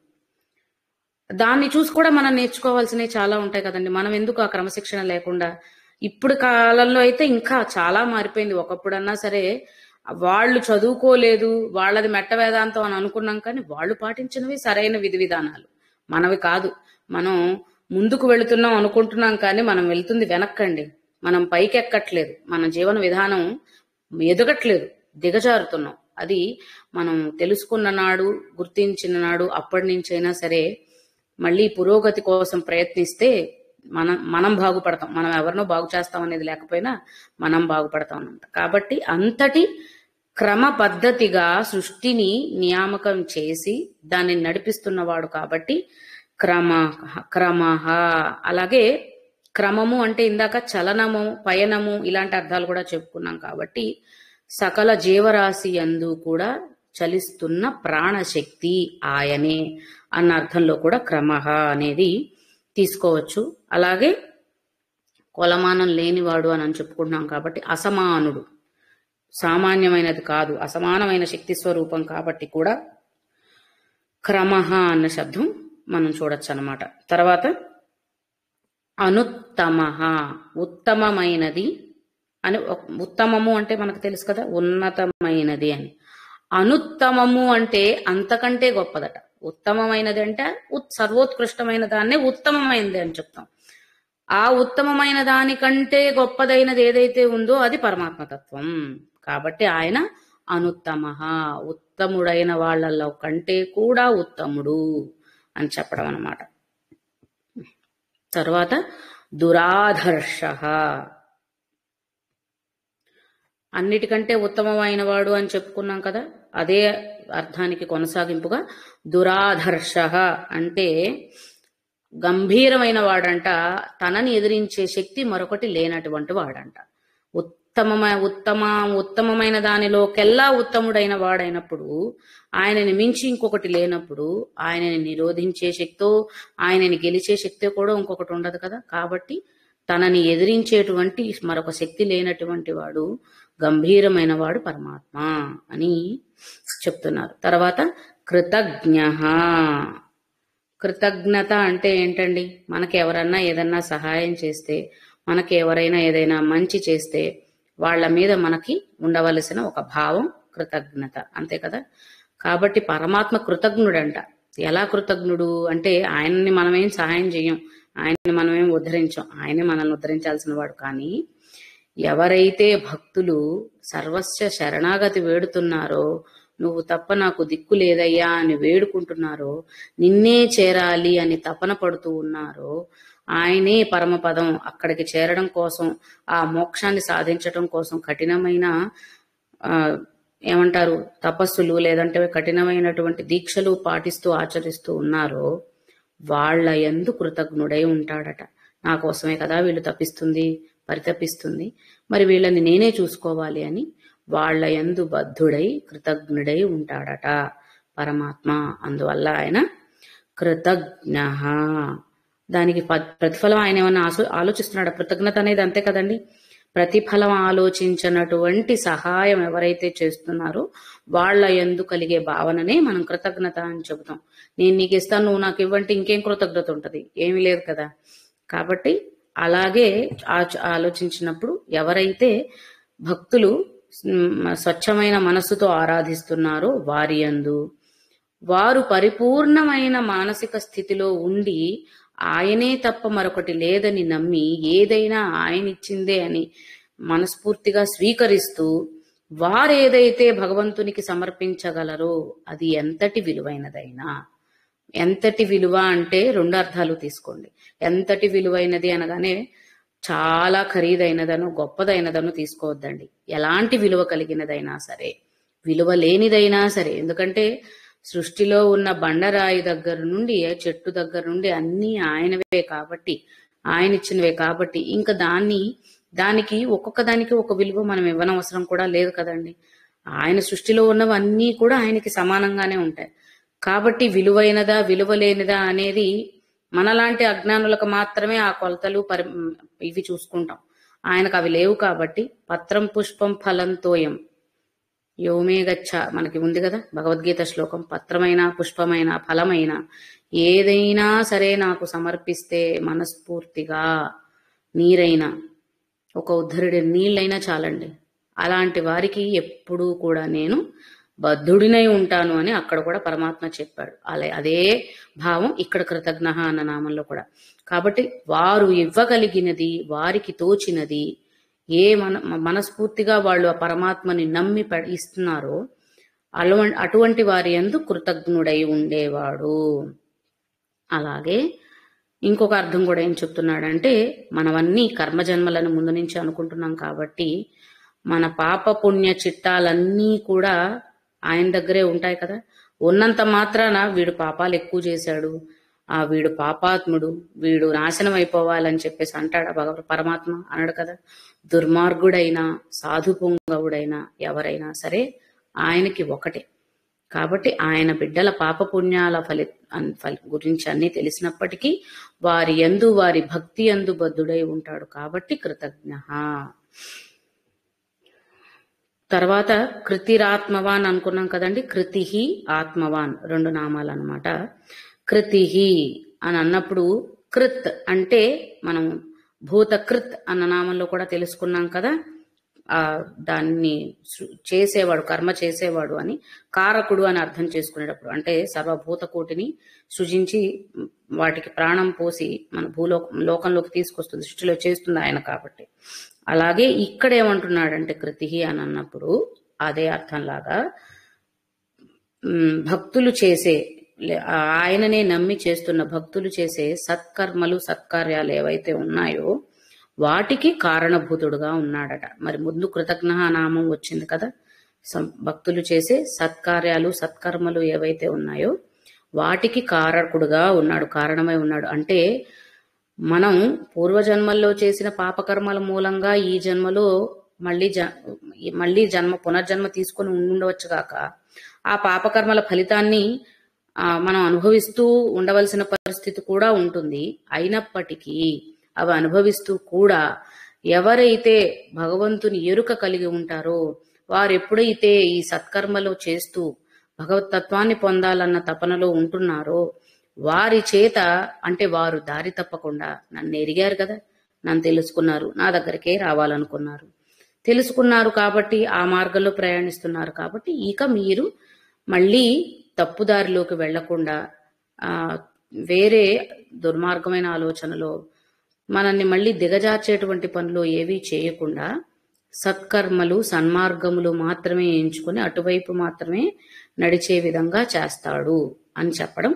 దాన్ని చూసి కూడా మనం నేర్చుకోవాల్సినవి చాలా ఉంటాయి కదండి. మనం ఎందుకు ఆ క్రమశిక్షణ లేకుండా? ఇప్పుడు కాలంలో అయితే ఇంకా చాలా మారిపోయింది. ఒకప్పుడన్నా సరే వాళ్ళు చదువుకోలేదు, వాళ్ళది మెట్ట వేదాంతం అని అనుకున్నాం, కానీ వాళ్ళు పాటించినవి సరైన విధి విధానాలు, మనవి కాదు. మనం ముందుకు వెళుతున్నాం అనుకుంటున్నాం, కానీ మనం వెళ్తుంది వెనక్కండి. మనం పైకి ఎక్కట్లేదు, మన జీవన విధానం ఎదగట్లేదు, దిగజారుతున్నాం. అది మనం తెలుసుకున్న నాడు, గుర్తించిన నాడు, అప్పటి నుంచైనా సరే మళ్ళీ పురోగతి కోసం ప్రయత్నిస్తే మనం బాగుపడతాం. మనం ఎవరినో బాగు చేస్తాం అనేది లేకపోయినా మనం బాగుపడతాం అన్నమాట. కాబట్టి అంతటి క్రమ పద్ధతిగా సృష్టిని నియామకం చేసి దాన్ని నడిపిస్తున్నవాడు కాబట్టి క్రమః. అలాగే క్రమము అంటే ఇందాక చలనము, పయనము ఇలాంటి అర్థాలు కూడా చెప్పుకున్నాం. కాబట్టి సకల జీవరాశి యందు కూడా చలిస్తున్న ప్రాణశక్తి ఆయనే అన్న అర్థంలో కూడా క్రమః అనేది తీసుకోవచ్చు. అలాగే కొలమానం లేనివాడు అని చెప్పుకుంటున్నాం కాబట్టి అసమానుడు, సామాన్యమైనది కాదు, అసమానమైన శక్తి స్వరూపం కాబట్టి కూడా క్రమః అన్న శబ్దం మనం చూడొచ్చు అన్నమాట. తర్వాత అనుత్తమః, ఉత్తమమైనది అని. ఉత్తమము అంటే మనకు తెలుసు కదా, ఉన్నతమైనది అని. అనుత్తమము అంటే అంతకంటే గొప్పదట. ఉత్తమమైనది అంటే సర్వోత్కృష్టమైన దాన్నే ఉత్తమమైనది అని చెప్తాం. ఆ ఉత్తమమైన దానికంటే గొప్పదైనది ఏదైతే ఉందో అది పరమాత్మతత్వం. కాబట్టి ఆయన అనుత్తమః, ఉత్తముడైన వాళ్ళలో కంటే కూడా ఉత్తముడు అని చెప్పడం అన్నమాట. తర్వాత దురాధర్షః, అన్నిటికంటే ఉత్తమమైన వాడు అని చెప్పుకున్నాం కదా, అదే అర్థానికి కొనసాగింపుగా దురాధర్ష అంటే గంభీరమైన వాడంట, తనని ఎదిరించే శక్తి మరొకటి లేనటువంటి వాడంట. ఉత్తమమైన దానిలోకెల్లా ఉత్తముడైన వాడైనప్పుడు, ఆయనని మించి ఇంకొకటి లేనప్పుడు, ఆయనని నిరోధించే శక్తో ఆయనని గెలిచే శక్తి కూడా ఇంకొకటి ఉండదు కదా. కాబట్టి తనని ఎదిరించేటువంటి మరొక శక్తి లేనటువంటి వాడు, గంభీరమైన వాడు పరమాత్మ అని చెప్తున్నారు. తర్వాత కృతజ్ఞ. కృతజ్ఞత అంటే ఏంటండి? మనకి ఎవరన్నా ఏదన్నా సహాయం చేస్తే, మనకి ఎవరైనా ఏదైనా మంచి చేస్తే వాళ్ళ మీద మనకి ఉండవలసిన ఒక భావం కృతజ్ఞత, అంతే కదా. కాబట్టి పరమాత్మ కృతజ్ఞుడంట. ఎలా కృతజ్ఞుడు అంటే, ఆయన్ని మనమేం సహాయం చేయం, ఆయన్ని మనమేం ఉద్ధరించాం, ఆయనే మనల్ని ఉద్ధరించాల్సిన వాడు. కానీ ఎవరైతే భక్తులు సర్వస్వ శరణాగతి వేడుతున్నారో, నువ్వు తప్ప నాకు దిక్కు లేదయ్యా అని వేడుకుంటున్నారో, నిన్నే చేరాలి అని తపన పడుతూ ఉన్నారో, ఆయనే పరమపదం, అక్కడికి చేరడం కోసం, ఆ మోక్షాన్ని సాధించటం కోసం కఠినమైన ఏమంటారు తపస్సులు, లేదంటే కఠినమైనటువంటి దీక్షలు పాటిస్తూ ఆచరిస్తూ ఉన్నారో, వాళ్ళ యందు కృతజ్ఞుడై ఉంటాడట. నా కోసమే కదా వీళ్ళు పరితపిస్తుంది, మరి వీళ్ళని నేనే చూసుకోవాలి అని వాళ్ళ యందు బద్ధుడై కృతజ్ఞుడై ఉంటాడట పరమాత్మ. అందువల్ల ఆయన కృతజ్ఞ. దానికి ప్రతిఫలం ఆయన ఏమన్నా ఆలోచిస్తున్నాడు? కృతజ్ఞత అనేది అంతే కదండి. ప్రతిఫలం ఆలోచించినటువంటి సహాయం ఎవరైతే చేస్తున్నారో వాళ్ళ యందు కలిగే భావననే మనం కృతజ్ఞత అని చెబుతాం. నేను నీకు ఇస్తాను, నువ్వు నాకు ఇవ్వంటే ఇంకేం కృతజ్ఞత ఉంటది? ఏమీ లేదు కదా. కాబట్టి అలాగే ఆలోచించినప్పుడు ఎవరైతే భక్తులు స్వచ్ఛమైన మనస్సుతో ఆరాధిస్తున్నారో వారి యందు, వారు పరిపూర్ణమైన మానసిక స్థితిలో ఉండి ఆయనే తప్ప మరొకటి లేదని నమ్మి, ఏదైనా ఆయన ఇచ్చిందే అని మనస్ఫూర్తిగా స్వీకరిస్తూ వారేదైతే భగవంతునికి సమర్పించగలరో అది ఎంతటి విలువైనదైనా. ఎంతటి విలువ అంటే రెండు అర్థాలు తీసుకోండి. ఎంతటి విలువైనది అనగానే చాలా ఖరీదైనదను గొప్పదైనదను తీసుకోవద్దండి. ఎలాంటి విలువ కలిగినదైనా సరే, విలువ లేనిదైనా సరే. ఎందుకంటే సృష్టిలో ఉన్న బండరాయి దగ్గర నుండి, చెట్టు దగ్గర నుండి అన్నీ ఆయనవే కాబట్టి, ఆయన ఇచ్చినవే కాబట్టి, ఇంకా దానికి ఒక్కొక్క దానికి ఒక విలువ మనం ఇవ్వనవసరం కూడా లేదు కదండి. ఆయన సృష్టిలో ఉన్నవన్నీ కూడా ఆయనకి సమానంగానే ఉంటాయి. కాబట్టి విలువైనదా విలువ లేనిదా అనేది మనలాంటి అజ్ఞానులకు మాత్రమే ఆ కొలతలు ఇవి చూసుకుంటాం. ఆయనకు అవి లేవు కాబట్టి పత్రం పుష్పం ఫలంతోయం యోమే గచ్చ మనకి ఉంది కదా భగవద్గీత శ్లోకం. పత్రమైన పుష్పమైన ఫలమైన ఏదైనా సరే నాకు సమర్పిస్తే మనస్ఫూర్తిగా, నీరైనా ఒక ఉద్ధరుడి నీళ్ళైనా చాలండి, అలాంటి వారికి ఎప్పుడూ కూడా నేను బద్ధుడినై ఉంటాను అని అక్కడ కూడా పరమాత్మ చెప్పాడు. అదే భావం ఇక్కడ కృతజ్ఞ అన్న నామంలో కూడా. కాబట్టి వారు ఇవ్వగలిగినది, వారికి తోచినది, మనస్ఫూర్తిగా వాళ్ళు ఆ పరమాత్మని నమ్మి ఇస్తున్నారో అటువంటి వారి యందు కృతజ్ఞుడై ఉండేవాడు. అలాగే ఇంకొక అర్థం కూడా ఏం చెప్తున్నాడంటే, మనమన్నీ కర్మజన్మలను ముందు నుంచి అనుకుంటున్నాం కాబట్టి మన పాప పుణ్య చిట్టాలన్నీ కూడా ఆయన దగ్గరే ఉంటాయి కదా. ఉన్నంత మాత్రాన వీడు పాపాలు ఎక్కువ చేశాడు, వీడు పాపాత్ముడు, వీడు నాశనం అయిపోవాలని చెప్పేసి అంటాడా పరమాత్మ? అనడు కదా. దుర్మార్గుడైనా సాధు పుంగవుడైనా ఎవరైనా సరే ఆయనకి ఒకటే. కాబట్టి ఆయన బిడ్డల పాపపుణ్యాల గురించి అన్ని తెలిసినప్పటికీ వారి యందు, వారి భక్తి యందు బద్ధుడై ఉంటాడు. కాబట్టి కృతజ్ఞ. తర్వాత కృతిరాత్మవాన్ అనుకున్నాం కదండి. కృతిహి ఆత్మవాన్ రెండు నామాలు అన్నమాట. కృతిహి అని అన్నప్పుడు కృత్ అంటే మనం భూతకృత్ అన్న నామంలో కూడా తెలుసుకున్నాం కదా. దాన్ని చేసేవాడు, కర్మ చేసేవాడు అని, కారకుడు అని అర్థం చేసుకునేటప్పుడు అంటే సర్వభూత కోటిని సృజించి వాటికి ప్రాణం పోసి మన లోకంలోకి తీసుకొస్తుంది, సృష్టిలో చేస్తుంది ఆయన కాబట్టి. అలాగే ఇక్కడ ఏమంటున్నాడంటే కృతిహి అని అన్నప్పుడు అదే అర్థంలాగా భక్తులు చేసే, ఆయననే నమ్మి చేస్తున్న భక్తులు చేసే సత్కర్మలు సత్కార్యాలు ఏవైతే ఉన్నాయో వాటికి కారణభూతుడుగా ఉన్నాడట. మరి ముందు కృతజ్ఞ నామం వచ్చింది కదా, భక్తులు చేసే సత్కార్యాలు సత్కర్మలు ఏవైతే ఉన్నాయో వాటికి కారకుడుగా ఉన్నాడు, కారణమై ఉన్నాడు. అంటే మనం పూర్వజన్మల్లో చేసిన పాపకర్మల మూలంగా ఈ జన్మలో మళ్ళీ పునర్జన్మ తీసుకొని ఉండవచ్చు కాక ఆ పాపకర్మల ఫలితాన్ని మనం అనుభవిస్తూ ఉండవలసిన పరిస్థితి కూడా ఉంటుంది. అయినప్పటికీ అవి అనుభవిస్తూ కూడా ఎవరైతే భగవంతుని ఎరుక కలిగి ఉంటారో వారు ఎప్పుడైతే ఈ సత్కర్మలు చేస్తూ భగవతత్వాన్ని పొందాలన్న తపనలో ఉంటున్నారో వారి చేత, అంటే వారు దారి తప్పకుండా నన్ను ఎరిగారు కదా, నన్ను తెలుసుకున్నారు, నా దగ్గరికే రావాలనుకున్నారు, తెలుసుకున్నారు కాబట్టి ఆ మార్గంలో ప్రయాణిస్తున్నారు కాబట్టి ఇక మీరు మళ్ళీ తప్పుదారిలోకి వెళ్లకుండా వేరే దుర్మార్గమైన ఆలోచనలో మనల్ని మళ్ళీ దిగజార్చేటువంటి పనులు ఏవీ చేయకుండా సత్కర్మలు సన్మార్గములు మాత్రమే ఎంచుకుని అటువైపు మాత్రమే నడిచే విధంగా చేస్తాడు అని చెప్పడం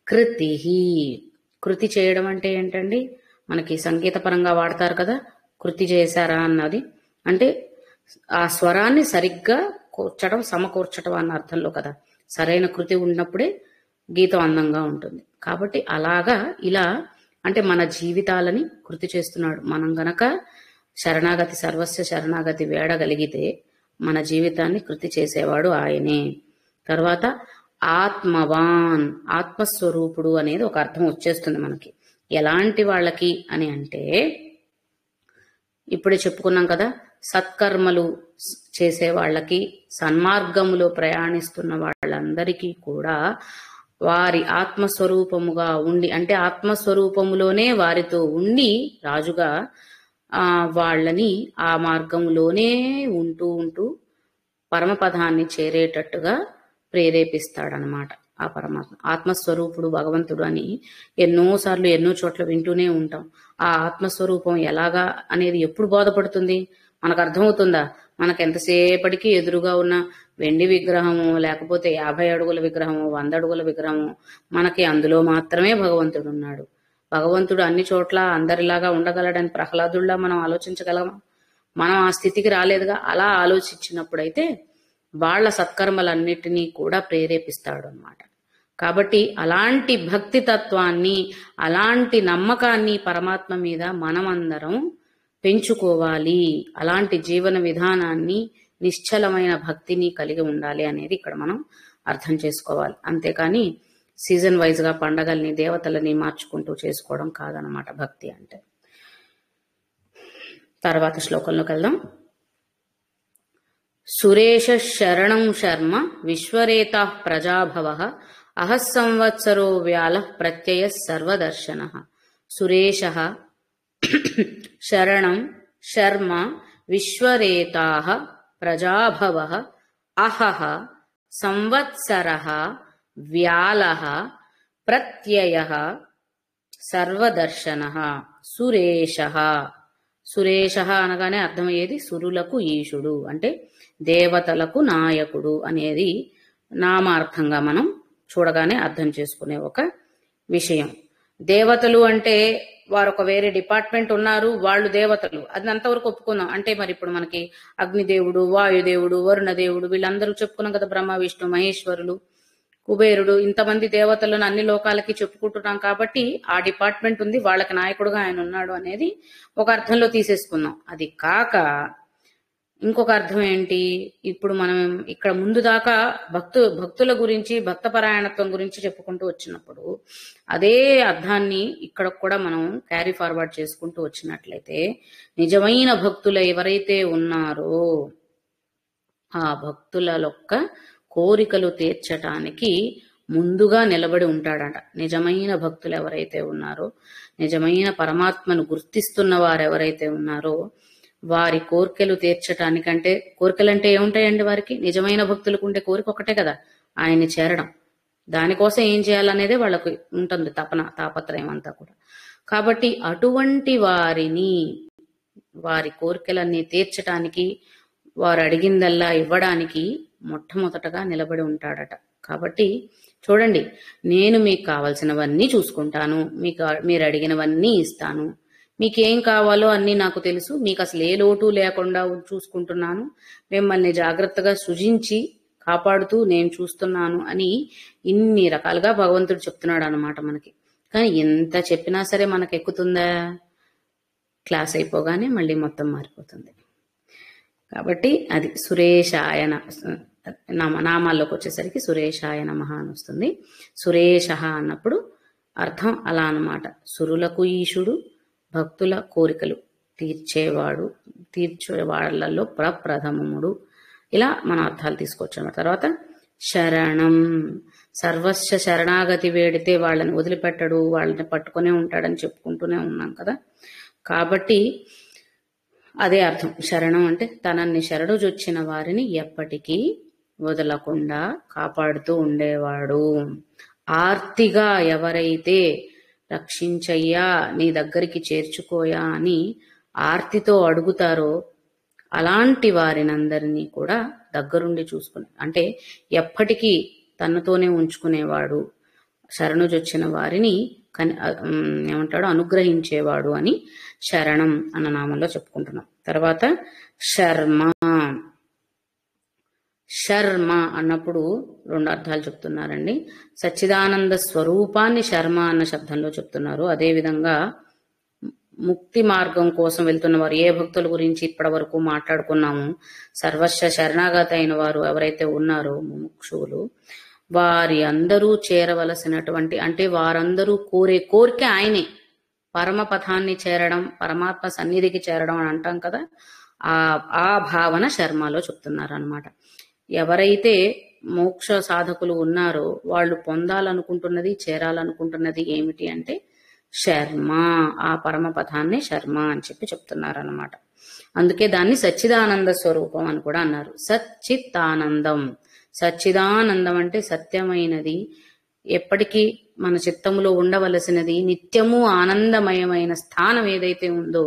కృతి. కృతి చేయడం అంటే ఏంటండి, మనకి సంగీత పరంగా వాడతారు కదా, కృతి చేశారా అన్నది. అంటే ఆ స్వరాన్ని సరిగ్గా కూర్చడం, సమకూర్చడం అన్న అర్థంలో కదా. సరైన కృతి ఉన్నప్పుడే గీతం అందంగా ఉంటుంది. కాబట్టి అలాగా ఇలా అంటే మన జీవితాలని కృతి చేస్తున్నాడు. మనం గనక శరణాగతి, సర్వస్వ శరణాగతి వేడగలిగితే మన జీవితాన్ని కృతి చేసేవాడు ఆయనే. తర్వాత ఆత్మవాన్, ఆత్మస్వరూపుడు అనేది ఒక అర్థం వచ్చేస్తుంది మనకి. ఎలాంటి వాళ్ళకి అని అంటే ఇప్పుడే చెప్పుకున్నాం కదా, సత్కర్మలు చేసే వాళ్ళకి, సన్మార్గములో ప్రయాణిస్తున్న వాళ్ళందరికీ కూడా వారి ఆత్మస్వరూపముగా ఉండి, అంటే ఆత్మస్వరూపములోనే వారితో ఉండి రాజుగా వాళ్ళని ఆ మార్గంలోనే ఉంటూ ఉంటూ పరమపదాన్ని చేరేటట్టుగా ప్రేరేపిస్తాడనమాట ఆ పరమాత్మ. ఆత్మస్వరూపుడు భగవంతుడు అని ఎన్నోసార్లు ఎన్నో చోట్ల వింటూనే ఉంటాం. ఆ ఆత్మస్వరూపం ఎలాగా అనేది ఎప్పుడు బోధపడుతుంది, మనకు అర్థమవుతుందా? మనకు ఎంతసేపటికి ఎదురుగా ఉన్న వెండి విగ్రహము, లేకపోతే 50 అడుగుల విగ్రహము, 100 అడుగుల విగ్రహము, మనకి అందులో మాత్రమే భగవంతుడు ఉన్నాడు. భగవంతుడు అన్ని చోట్ల అందరిలాగా ఉండగలడని ప్రహ్లాదుల్లా మనం ఆలోచించగలమా? మనం ఆ స్థితికి రాలేదుగా. అలా ఆలోచించినప్పుడైతే వాళ్ళ సత్కర్మలన్నిటినీ కూడా ప్రేరేపిస్తాడు అన్నమాట. కాబట్టి అలాంటి భక్తి తత్వాన్ని, అలాంటి నమ్మకాన్ని పరమాత్మ మీద మనమందరం పెంచుకోవాలి. అలాంటి జీవన విధానాన్ని, నిశ్చలమైన భక్తిని కలిగి ఉండాలి అనేది ఇక్కడ మనం అర్థం చేసుకోవాలి. అంతేకాని సీజన్ వైజ్ గా పండగల్ని, దేవతలని మార్చుకుంటూ చేసుకోవడం కాదనమాట భక్తి అంటే. తర్వాత శ్లోకంలోకి వెళ్దాం. సురేష శరణం శర్మ విశ్వరేత ప్రజాభవ అహ సంవత్సరో వ్యాల ప్రత్యయ సర్వదర్శన. సురేష శరణం శర్మ విశ్వరేతా ప్రజాభవ అహః సంవత్సరః వ్యాలః ప్రత్యయః సర్వదర్శనః. సురేషః, సురేషః అనగానే అర్థమయ్యేది సురులకు ఈశుడు, అంటే దేవతలకు నాయకుడు అనేది నామార్థంగా మనం చూడగానే అర్థం చేసుకునే ఒక విషయం. దేవతలు అంటే వారు ఒక వేరే డిపార్ట్మెంట్ ఉన్నారు, వాళ్ళు దేవతలు, అది అంతవరకు ఒప్పుకుందాం. అంటే మరి ఇప్పుడు మనకి అగ్నిదేవుడు, వాయుదేవుడు, వరుణదేవుడు వీళ్ళందరూ చెప్పుకున్నాం కదా, బ్రహ్మ విష్ణు మహేశ్వరులు, కుబేరుడు, ఇంతమంది దేవతలను అన్ని లోకాలకి చెప్పుకుంటున్నాం కాబట్టి ఆ డిపార్ట్మెంట్ ఉంది, వాళ్ళకి నాయకుడుగా ఆయన ఉన్నాడు అనేది ఒక అర్థంలో తీసేసుకుందాం. అది కాక ఇంకొక అర్థం ఏంటి, ఇప్పుడు మనం ఇక్కడ ముందు దాకా భక్తుల గురించి, భక్త పరాయణత్వం గురించి చెప్పుకుంటూ వచ్చినప్పుడు అదే అర్థాన్ని ఇక్కడ కూడా మనం క్యారీ ఫార్వర్డ్ చేసుకుంటూ వచ్చినట్లయితే నిజమైన భక్తులు ఎవరైతే ఉన్నారో ఆ భక్తుల యొక్క కోరికలు తీర్చటానికి ముందుగా నిలబడి ఉంటాడట. నిజమైన భక్తులు ఎవరైతే ఉన్నారో, నిజమైన పరమాత్మను గుర్తిస్తున్న వారు ఎవరైతే ఉన్నారో వారి కోరికలు తీర్చటానికంటే, కోరికలంటే ఏముంటాయండి వారికి? నిజమైన భక్తులకు ఉండే కోరిక ఒకటే కదా, ఆయన్ని చేరడం. దానికోసం ఏం చేయాలనేదే వాళ్ళకు ఉంటుంది తాపత్రయం అంతా కూడా. కాబట్టి అటువంటి వారిని, వారి కోరికలన్నీ తీర్చటానికి, వారు అడిగిందల్లా ఇవ్వడానికి మొట్టమొదటగా నిలబడి ఉంటాడట. కాబట్టి చూడండి, నేను మీకు కావలసినవన్నీ చూసుకుంటాను, మీరు అడిగినవన్నీ ఇస్తాను, మీకేం కావాలో అన్నీ నాకు తెలుసు, మీకు అసలు ఏ లోటు లేకుండా చూసుకుంటున్నాను, మిమ్మల్ని జాగ్రత్తగా సృజించి కాపాడుతూ నేను చూస్తున్నాను అని ఇన్ని రకాలుగా భగవంతుడు చెప్తున్నాడు అన్నమాట మనకి. కానీ ఎంత చెప్పినా సరే మనకు ఎక్కుతుందా? క్లాస్ అయిపోగానే మళ్ళీ మొత్తం మారిపోతుంది. కాబట్టి అది సురేశాయన నామాల్లోకి వచ్చేసరికి సురేశాయ నమః అని వస్తుంది. సురేశ అన్నప్పుడు అర్థం అలా అన్నమాట. సురులకు ఈశుడు, భక్తుల కోరికలు తీర్చే వాళ్ళల్లో ప్రప్రథమముడు. ఇలా మన అర్థాలు తీసుకోవచ్చు అన్నమాట. తర్వాత శరణం, సర్వస్వ శరణాగతి వేడితే వాళ్ళని వదిలిపెట్టడు, వాళ్ళని పట్టుకునే ఉంటాడని చెప్పుకుంటూనే ఉన్నాం కదా. కాబట్టి అదే అర్థం. శరణం అంటే తనని శరణుజొచ్చిన వారిని ఎప్పటికీ వదలకుండా కాపాడుతూ ఉండేవాడు. ఆర్తిగా ఎవరైతే రక్షించయ్యా, నీ దగ్గరికి చేర్చుకోయా అని ఆర్తితో అడుగుతారో అలాంటి వారినందరినీ కూడా దగ్గరుండి చూసుకుని, అంటే ఎప్పటికీ తనతోనే ఉంచుకునేవాడు, శరణుజొచ్చిన వారిని ఏమంటాడు అనుగ్రహించేవాడు అని శరణం అన్న నామంలో చెప్పుకుంటున్నాం. తర్వాత శర్మ. శర్మ అన్నప్పుడు రెండు అర్థాలు చెప్తున్నారండి. సచ్చిదానంద స్వరూపాన్ని శర్మ అన్న శబ్దంలో చెప్తున్నారు. అదేవిధంగా ముక్తి మార్గం కోసం వెళ్తున్న వారు, ఏ భక్తుల గురించి ఇప్పటి వరకు మాట్లాడుకున్నాము, సర్వస్వ శరణాగత అయిన వారు ఎవరైతే ఉన్నారో ముముక్షువులు, వారి అందరూ చేరవలసినటువంటి, అంటే వారందరూ కోరే కోరిక ఆయనే, పరమపథాన్ని చేరడం, పరమాత్మ సన్నిధికి చేరడం అని అంటాం కదా. ఆ భావన శర్మలో చెప్తున్నారు అనమాట. ఎవరైతే మోక్ష సాధకులు ఉన్నారో వాళ్ళు పొందాలనుకుంటున్నది, చేరాలనుకుంటున్నది ఏమిటి అంటే శర్మ, ఆ పరమపథాన్ని శర్మ అని చెప్పి చెప్తున్నారు అనమాట. అందుకే దాన్ని సచ్చిదానంద స్వరూపం అని కూడా అన్నారు. సచ్చిదానందం, సచ్చిదానందం అంటే సత్యమైనది, ఎప్పటికీ మన చిత్తములో ఉండవలసినది, నిత్యము ఆనందమయమైన స్థానం ఏదైతే ఉందో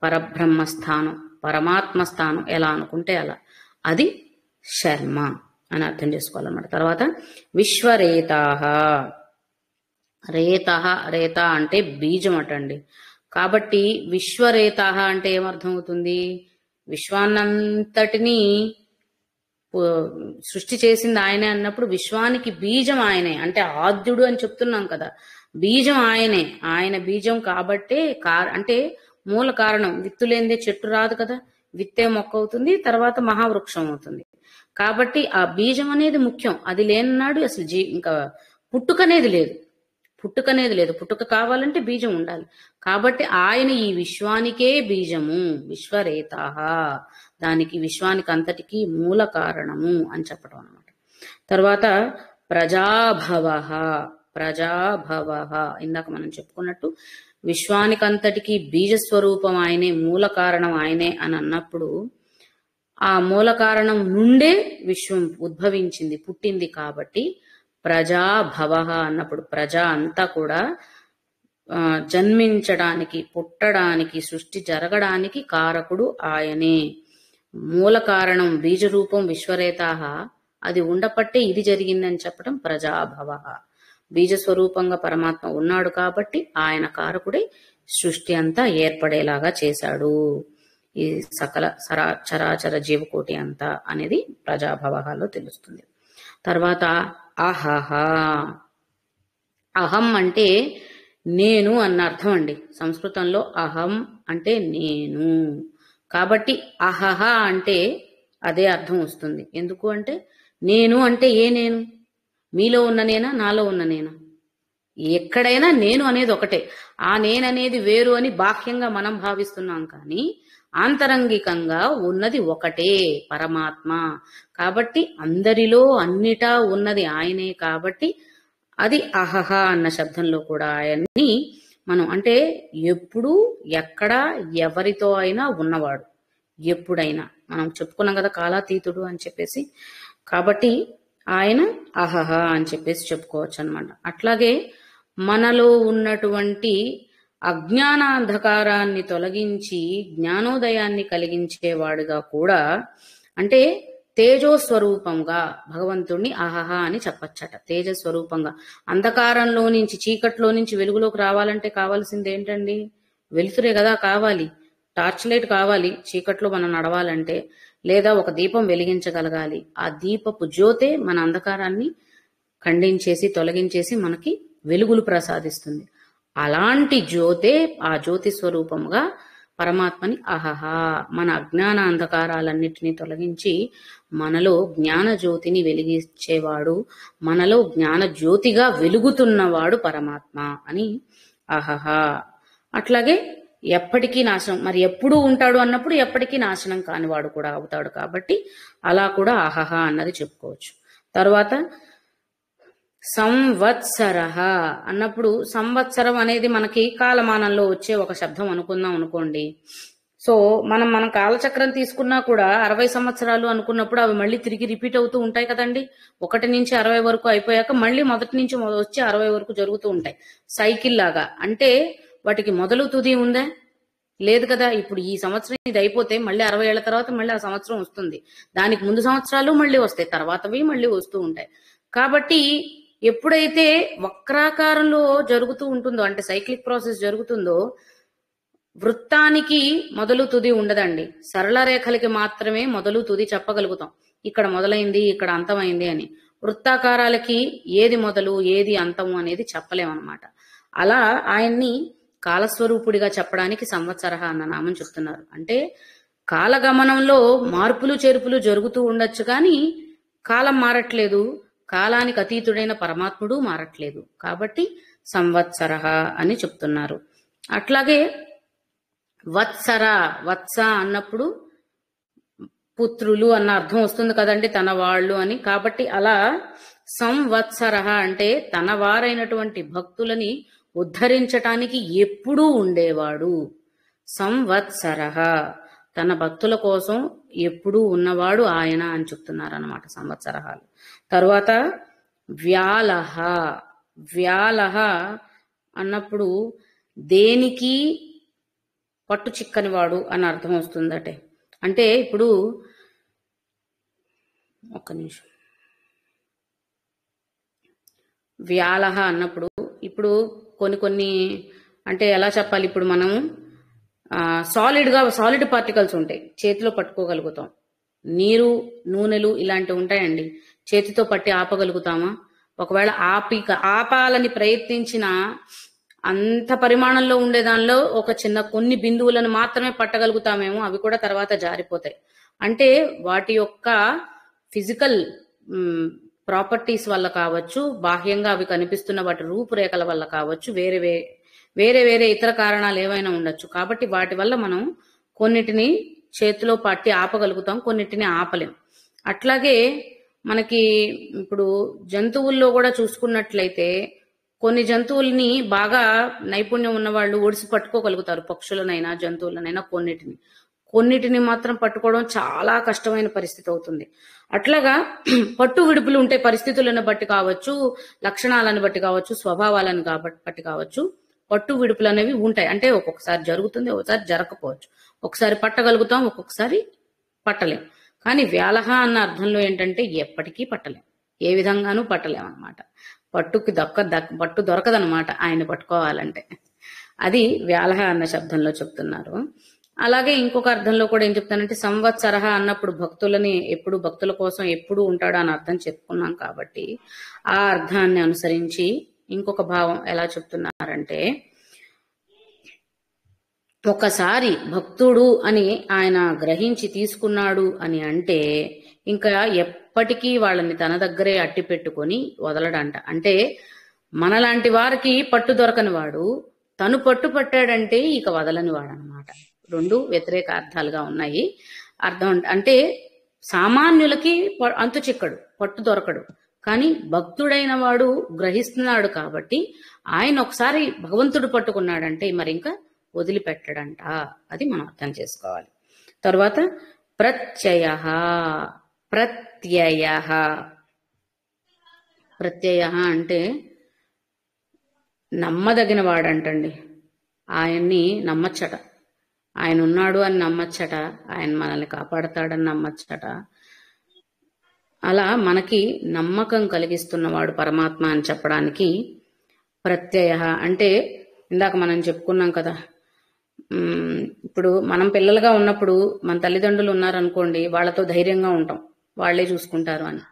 పరబ్రహ్మ స్థానం, పరమాత్మ స్థానం, ఎలా అనుకుంటే అలా, అది శర్మ అని అర్థం చేసుకోవాలన్నమాట. తర్వాత విశ్వరేతాహ. రేత అంటే బీజం అటండి. కాబట్టి విశ్వరేతాహ అంటే ఏమర్థం అవుతుంది? విశ్వాన్నంతటినీ సృష్టి చేసింది ఆయనే అన్నప్పుడు విశ్వానికి బీజం ఆయనే, అంటే ఆద్యుడు అని చెప్తున్నాం కదా. బీజం ఆయనే, ఆయన బీజం కాబట్టే అంటే మూల కారణం. విత్తు లేనిదే చెట్టు రాదు కదా, విత్తే మొక్క అవుతుంది, తర్వాత మహావృక్షం అవుతుంది. కాబట్టి ఆ బీజం అనేది ముఖ్యం. అది లేనినాడు అసలు ఇంకా పుట్టుకనేది లేదు. పుట్టుక కావాలంటే బీజం ఉండాలి. కాబట్టి ఆయన ఈ విశ్వానికే బీజము, విశ్వరేతాహ, దానికి విశ్వానికి అంతటికీ మూల కారణము అని చెప్పడం అనమాట. తర్వాత ప్రజాభవ, ఇందాక మనం చెప్పుకున్నట్టు విశ్వానికంతటికీ బీజస్వరూపం ఆయనే, మూల కారణం ఆయనే అని అన్నప్పుడు ఆ మూల కారణం నుండే విశ్వం ఉద్భవించింది, పుట్టింది. కాబట్టి ప్రజాభవ అన్నప్పుడు ప్రజ అంతా కూడా జన్మించడానికి, పుట్టడానికి, సృష్టి జరగడానికి కారకుడు ఆయనే. మూల కారణం బీజరూపం విశ్వరేతాహ, అది ఉండపట్టే ఇది జరిగిందని చెప్పడం ప్రజాభవ. బీజస్వరూపంగా పరమాత్మ ఉన్నాడు కాబట్టి ఆయన కారకుడే సృష్టి అంతా ఏర్పడేలాగా చేశాడు, ఈ సకల చరాచర జీవకోటి అంతా అనేది ప్రజాభవలో తెలుస్తుంది. తర్వాత అహహ. అహం అంటే నేను అన్న అర్థం అండి. సంస్కృతంలో అహం అంటే నేను, కాబట్టి అహహ అంటే అదే అర్థం వస్తుంది. ఎందుకు అంటే నేను అంటే ఏ నేను? మీలో ఉన్న నేనా, నాలో ఉన్న నేనా? ఎక్కడైనా నేను అనేది ఒకటే. ఆ నేననేది వేరు అని బాహ్యంగా మనం భావిస్తున్నాం, కానీ ఆంతరంగికంగా ఉన్నది ఒకటే, పరమాత్మ. కాబట్టి అందరిలో అన్నిటా ఉన్నది ఆయనే. కాబట్టి అది అహహ అన్న శబ్దంలో కూడా ఆయన్ని మనం, అంటే ఎప్పుడు ఎక్కడ ఎవరితో అయినా ఉన్నవాడు, ఎప్పుడైనా. మనం చెప్పుకున్నాం కదా కాలాతీతుడు అని చెప్పేసి. కాబట్టి ఆయన అహహ అని చెప్పేసి చెప్పుకోవచ్చు అనమాట. అట్లాగే మనలో ఉన్నటువంటి అజ్ఞానాంధకారాన్ని తొలగించి జ్ఞానోదయాన్ని కలిగించేవాడుగా కూడా, అంటే తేజోస్వరూపంగా భగవంతుణ్ణి అహహ అని చెప్పచ్చట. తేజస్వరూపంగా అంధకారంలో నుంచి, చీకట్లో నుంచి వెలుగులోకి రావాలంటే కావాల్సింది ఏంటండి? వెలుతురే కదా కావాలి, టార్చ్ లైట్ కావాలి చీకట్లో మనం నడవాలంటే, లేదా ఒక దీపం వెలిగించగలగాలి. ఆ దీపపు జ్యోతే మన అంధకారాన్ని ఖండించేసి తొలగించేసి మనకి వెలుగులు ప్రసాదిస్తుంది. అలాంటి జ్యోతే ఆ జ్యోతి స్వరూపముగా పరమాత్మని అహహా, మన అజ్ఞాన అంధకారాలన్నిటినీ తొలగించి మనలో జ్ఞాన జ్యోతిని వెలిగించేవాడు, మనలో జ్ఞాన జ్యోతిగా వెలుగుతున్నవాడు పరమాత్మ అని అహహా. అట్లాగే ఎప్పటికీ నాశనం, మరి ఎప్పుడూ ఉంటాడు అన్నప్పుడు ఎప్పటికీ నాశనం కానివాడు కూడా అవుతాడు కాబట్టి అలా కూడా అహహా అన్నది చెప్పుకోవచ్చు. తర్వాత సంవత్సర అన్నప్పుడు, సంవత్సరం అనేది మనకి కాలమానంలో వచ్చే ఒక శబ్దం అనుకుందాం అనుకోండి. సో మనం కాలచక్రం తీసుకున్నా కూడా 60 సంవత్సరాలు అనుకున్నప్పుడు అవి మళ్ళీ తిరిగి రిపీట్ అవుతూ ఉంటాయి కదండి. 1 నుంచి 60 వరకు అయిపోయాక మళ్ళీ మొదటి నుంచి వచ్చి 60 వరకు జరుగుతూ ఉంటాయి, సైకిల్ లాగా. అంటే వాటికి మొదలు తుది ఉందా? లేదు కదా. ఇప్పుడు ఈ సంవత్సరం ఇది అయిపోతే మళ్ళీ 60 ఏళ్ల తర్వాత మళ్ళీ ఆ సంవత్సరం వస్తుంది, దానికి ముందు సంవత్సరాలు మళ్ళీ వస్తాయి, తర్వాతవి మళ్ళీ వస్తూ ఉంటాయి. కాబట్టి ఎప్పుడైతే వక్రాకారంలో జరుగుతూ ఉంటుందో, అంటే సైక్లిక్ ప్రాసెస్ జరుగుతుందో, వృత్తానికి మొదలు తుది ఉండదండి. సరళ రేఖలకి మాత్రమే మొదలు తుది చెప్పగలుగుతాం, ఇక్కడ మొదలైంది ఇక్కడ అంతమైంది అని. వృత్తాకారాలకి ఏది మొదలు ఏది అంతము అనేది చెప్పలేమన్నమాట. అలా ఆయన్ని కాలస్వరూపుడిగా చెప్పడానికి సంవత్సర అన్న నామం చెప్తున్నారు. అంటే కాలగమనంలో మార్పులు చేర్పులు జరుగుతూ ఉండొచ్చు కానీ కాలం మారట్లేదు, కాలానికి అతీతుడైన పరమాత్ముడు మారట్లేదు, కాబట్టి సంవత్సర అని చెప్తున్నారు. అట్లాగే వత్సర, వత్స అన్నప్పుడు పుత్రులు అన్న అర్థం వస్తుంది కదండి, తన వాళ్ళు అని. కాబట్టి అలా సంవత్సర అంటే తన వారైనటువంటి భక్తులని ఉద్ధరించటానికి ఎప్పుడూ ఉండేవాడు. సంవత్సర తన భక్తుల కోసం ఎప్పుడూ ఉన్నవాడు ఆయన అని చెప్తున్నారు అన్నమాట సంవత్సరాలు. తరువాత వ్యాలహ, వ్యాలహ అన్నప్పుడు దేనికి పట్టు చిక్కని వాడు అని అర్థం వస్తుందటే. అంటే ఇప్పుడు ఒక్క నిమిషం, వ్యాలహ అన్నప్పుడు ఇప్పుడు కొన్ని అంటే ఎలా చెప్పాలి, ఇప్పుడు మనం సాలిడ్ పార్టికల్స్ ఉంటాయి, చేతిలో పట్టుకోగలుగుతాం. నీరు, నూనెలు ఇలాంటివి ఉంటాయండి, చేతితో పట్టి ఆపగలుగుతామా? ఒకవేళ ఆపాలని ప్రయత్నించినా అంత పరిమాణంలో ఉండే దానిలో ఒక కొన్ని బిందువులను మాత్రమే పట్టగలుగుతామేమో, అవి కూడా తర్వాత జారిపోతాయి. అంటే వాటి యొక్క ఫిజికల్ ప్రాపర్టీస్ వల్ల కావచ్చు, బాహ్యంగా అవి కనిపిస్తున్న వాటి రూపురేఖల వల్ల కావచ్చు, వేరే వేరే ఇతర కారణాలు ఏవైనా ఉండొచ్చు. కాబట్టి వాటి వల్ల మనం కొన్నిటిని చేతిలో పట్టి ఆపగలుగుతాం, కొన్నిటిని ఆపలేం. అట్లాగే మనకి ఇప్పుడు జంతువుల్లో కూడా చూసుకున్నట్లయితే కొన్ని జంతువుల్ని బాగా నైపుణ్యం ఉన్నవాళ్ళు ఒడిసి పట్టుకోగలుగుతారు, పక్షులనైనా జంతువులనైనా. కొన్నిటిని మాత్రం పట్టుకోవడం చాలా కష్టమైన పరిస్థితి అవుతుంది. అట్లాగా పట్టు విడుపులు ఉంటే పరిస్థితులను బట్టి కావచ్చు, లక్షణాలను బట్టి కావచ్చు, స్వభావాలను బట్టి కావచ్చు, పట్టు విడుపులు అనేవి ఉంటాయి. అంటే ఒక్కొక్కసారి జరుగుతుంది, ఒకసారి జరగకపోవచ్చు, ఒకసారి పట్టగలుగుతాం, ఒక్కొక్కసారి పట్టలేం. కానీ వ్యాలహ అన్న అర్థంలో ఏంటంటే ఎప్పటికీ పట్టలేం, ఏ విధంగానూ పట్టలేం అనమాట. పట్టు దొరకదనమాట ఆయన పట్టుకోవాలంటే. అది వ్యాలహ అన్న శబ్దంలో చెప్తున్నారు. అలాగే ఇంకొక అర్థంలో కూడా ఏం చెప్తానంటే, సంవత్సర అన్నప్పుడు భక్తుల కోసం ఎప్పుడు ఉంటాడు అని అర్థం చెప్పుకున్నాం కాబట్టి ఆ అర్థాన్ని అనుసరించి ఇంకొక భావం ఎలా చెప్తున్నారంటే, ఒకసారి భక్తుడు అని ఆయన గ్రహించి తీసుకున్నాడు అని అంటే ఇంకా ఎప్పటికీ వాళ్ళని తన దగ్గరే అట్టి పెట్టుకొని వదలడంట. అంటే మనలాంటి వారికి పట్టు దొరకని వాడు తను పట్టు పట్టాడంటే ఇక వదలని వాడు అనమాట. రెండు వ్యతిరేక అర్థాలుగా ఉన్నాయి. అర్థం అంటే సామాన్యులకి అంతు చిక్కడు, పట్టు దొరకడు. కానీ భక్తుడైన వాడు గ్రహిస్తున్నాడు కాబట్టి ఆయన ఒకసారి భగవంతుడు పట్టుకున్నాడంటే మరి ఇంకా వదిలిపెట్టడంట. అది మనం అర్థం చేసుకోవాలి. తర్వాత ప్రత్యయ, ప్రత్యయ అంటే నమ్మదగిన వాడంటండి. ఆయన్ని నమ్మచ్చట, ఆయన ఉన్నాడు అని నమ్మచ్చట, ఆయన మనల్ని కాపాడతాడని నమ్మచ్చట. అలా మనకి నమ్మకం కలిగిస్తున్నవాడు పరమాత్మ అని చెప్పడానికి ప్రత్యయ అంటే, ఇందాక మనం చెప్పుకున్నాం కదా, ఇప్పుడు మనం పిల్లలుగా ఉన్నప్పుడు మన తల్లిదండ్రులు ఉన్నారనుకోండి, వాళ్ళతో ధైర్యంగా ఉంటాం, వాళ్ళే చూసుకుంటారు అని.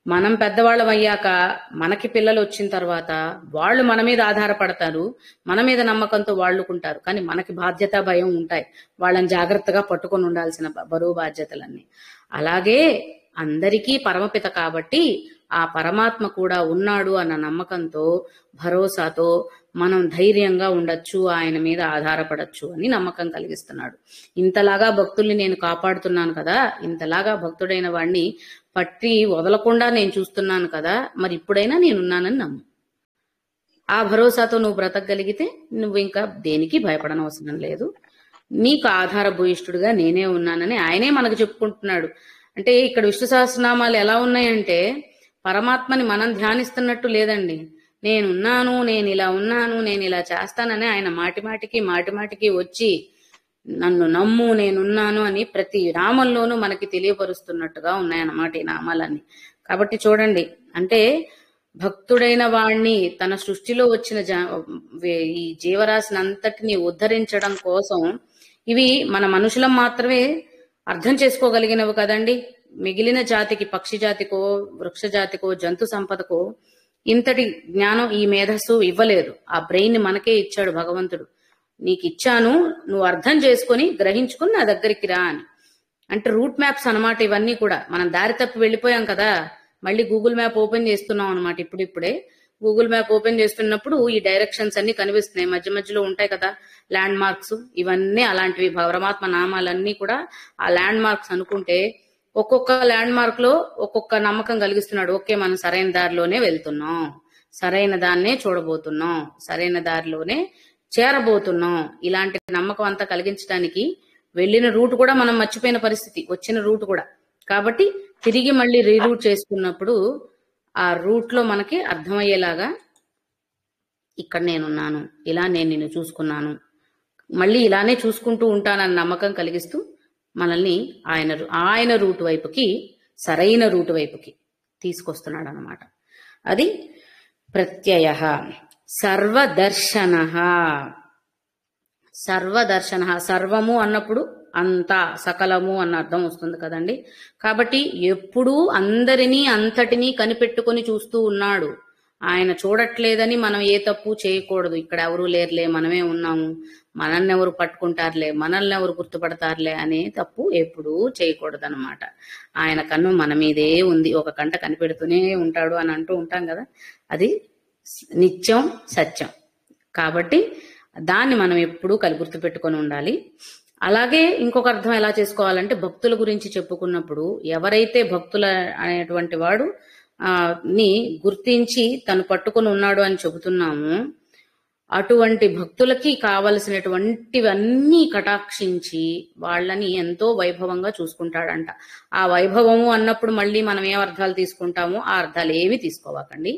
మనం పెద్దవాళ్ళం అయ్యాక మనకి పిల్లలు వచ్చిన తర్వాత వాళ్ళు మన మీద ఆధారపడతారు, మన మీద నమ్మకంతో వాళ్ళుకుంటారు. కానీ మనకి బాధ్యత భయం ఉంటాయి, వాళ్ళని జాగ్రత్తగా పట్టుకొని ఉండాల్సిన బరువు బాధ్యతలన్నీ. అలాగే అందరికీ పరమపిత కాబట్టి ఆ పరమాత్మ కూడా ఉన్నాడు అన్న నమ్మకంతో, భరోసాతో మనం ధైర్యంగా ఉండొచ్చు, ఆయన మీద ఆధారపడచ్చు అని నమ్మకం కలిగిస్తున్నాడు. ఇంతలాగా భక్తుల్ని నేను కాపాడుతున్నాను కదా, ఇంతలాగా భక్తుడైన వాడిని పట్టి వదలకుండా నేను చూస్తున్నాను కదా, మరి ఇప్పుడైనా నేనున్నానని నమ్ము. ఆ భరోసాతో నువ్వు బ్రతకగలిగితే నువ్వు ఇంకా దేనికి భయపడనవసరం లేదు. నీకు ఆధారభూయిష్ఠుడుగా నేనే ఉన్నానని ఆయనే మనకు చెప్పుకుంటున్నాడు. అంటే ఇక్కడ విష్ణు సహస్రనామాలు ఎలా ఉన్నాయంటే పరమాత్మని మనం ధ్యానిస్తున్నట్టు లేదండి. నేనున్నాను, నేను ఇలా ఉన్నాను, నేను ఇలా చేస్తానని ఆయన మాటిమాటికి వచ్చి నన్ను నమ్ము, నేనున్నాను అని ప్రతి నామంలోనూ మనకి తెలియపరుస్తున్నట్టుగా ఉన్నాయన్నమాట ఈ నామాలన్నీ. కాబట్టి చూడండి, అంటే భక్తుడైన వాణ్ణి తన సృష్టిలో వచ్చిన ఈ జీవరాశిని అంతటిని ఉద్ధరించడం కోసం ఇవి మన మనుషులం మాత్రమే అర్థం చేసుకోగలిగినవి కదండి. మిగిలిన జాతికి, పక్షి జాతికో వృక్ష జాతికో జంతు సంపదకో ఇంతటి జ్ఞానం, ఈ మేధస్సు ఇవ్వలేదు. ఆ బ్రెయిన్ మనకే ఇచ్చాడు భగవంతుడు. నీకు ఇచ్చాను, నువ్వు అర్థం చేసుకుని గ్రహించుకుని నా దగ్గరికి రా అని. అంటే రూట్ మ్యాప్స్ అనమాట ఇవన్నీ కూడా. మనం దారి తప్పి వెళ్ళిపోయాం కదా, మళ్ళీ గూగుల్ మ్యాప్ ఓపెన్ చేస్తున్నాం అనమాట. ఇప్పుడిప్పుడే గూగుల్ మ్యాప్ ఓపెన్ చేస్తున్నప్పుడు ఈ డైరెక్షన్స్ అన్ని కనిపిస్తున్నాయి, మధ్య మధ్యలో ఉంటాయి కదా ల్యాండ్ మార్క్స్. ఇవన్నీ అలాంటివి. పరమాత్మ నామాలన్నీ కూడా ఆ ల్యాండ్ మార్క్స్ అనుకుంటే ఒక్కొక్క ల్యాండ్ మార్క్ లో ఒక్కొక్క నమ్మకం కలిగిస్తున్నాడు. ఓకే, మనం సరైన దారిలోనే వెళ్తున్నాం, సరైన దాన్నే చూడబోతున్నాం, సరైన దారిలోనే చేరబోతున్నాం. ఇలాంటి నమ్మకం అంతా కలిగించడానికి వెళ్ళిన రూట్ కూడా మనం మర్చిపోయిన పరిస్థితి, వచ్చిన రూట్ కూడా. కాబట్టి తిరిగి మళ్ళీ రీరూట్ చేసుకున్నప్పుడు ఆ రూట్ లో మనకి అర్థమయ్యేలాగా ఇక్కడ నేనున్నాను, ఇలా నేను నిన్ను చూసుకున్నాను, మళ్ళీ ఇలానే చూసుకుంటూ ఉంటానన్న నమ్మకం కలిగిస్తూ మనల్ని ఆయన రూట్ వైపుకి, సరైన రూట్ వైపుకి తీసుకొస్తున్నాడు అన్నమాట. అది ప్రత్యయ. సర్వదర్శన. సర్వదర్శన, సర్వము అన్నప్పుడు అంతా, సకలము అన్న అర్థం వస్తుంది కదండి. కాబట్టి ఎప్పుడూ అందరినీ అంతటినీ కనిపెట్టుకొని చూస్తూ ఉన్నాడు. ఆయన చూడట్లేదని మనం ఏ తప్పు చేయకూడదు. ఇక్కడ ఎవరు లేరులే, మనమే ఉన్నాము, మనల్ని ఎవరు పట్టుకుంటారులే, మనల్ని ఎవరు గుర్తుపడతారులే అనే తప్పు ఎప్పుడూ చేయకూడదు అనమాట. ఆయన కన్ను మన మీదే ఉంది, ఒక కంట కనిపెడుతూనే ఉంటాడు అని అంటూ ఉంటాం కదా, అది నిత్యం సత్యం. కాబట్టి దాన్ని మనం ఎప్పుడూ గుర్తుపెట్టుకొని ఉండాలి. అలాగే ఇంకొక అర్థం ఎలా చేసుకోవాలంటే, భక్తుల గురించి చెప్పుకున్నప్పుడు ఎవరైతే భక్తుల అనేటువంటి వాడు ని గుర్తించి తను పట్టుకొని ఉన్నాడు అని చెబుతున్నాము, అటువంటి భక్తులకి కావలసినటువంటివన్నీ కటాక్షించి వాళ్ళని ఎంతో వైభవంగా చూసుకుంటాడంట. ఆ వైభవము అన్నప్పుడు మళ్ళీ మనం ఏ అర్థాలు తీసుకుంటామో ఆ అర్థాలు ఏమి తీసుకోవాకండి.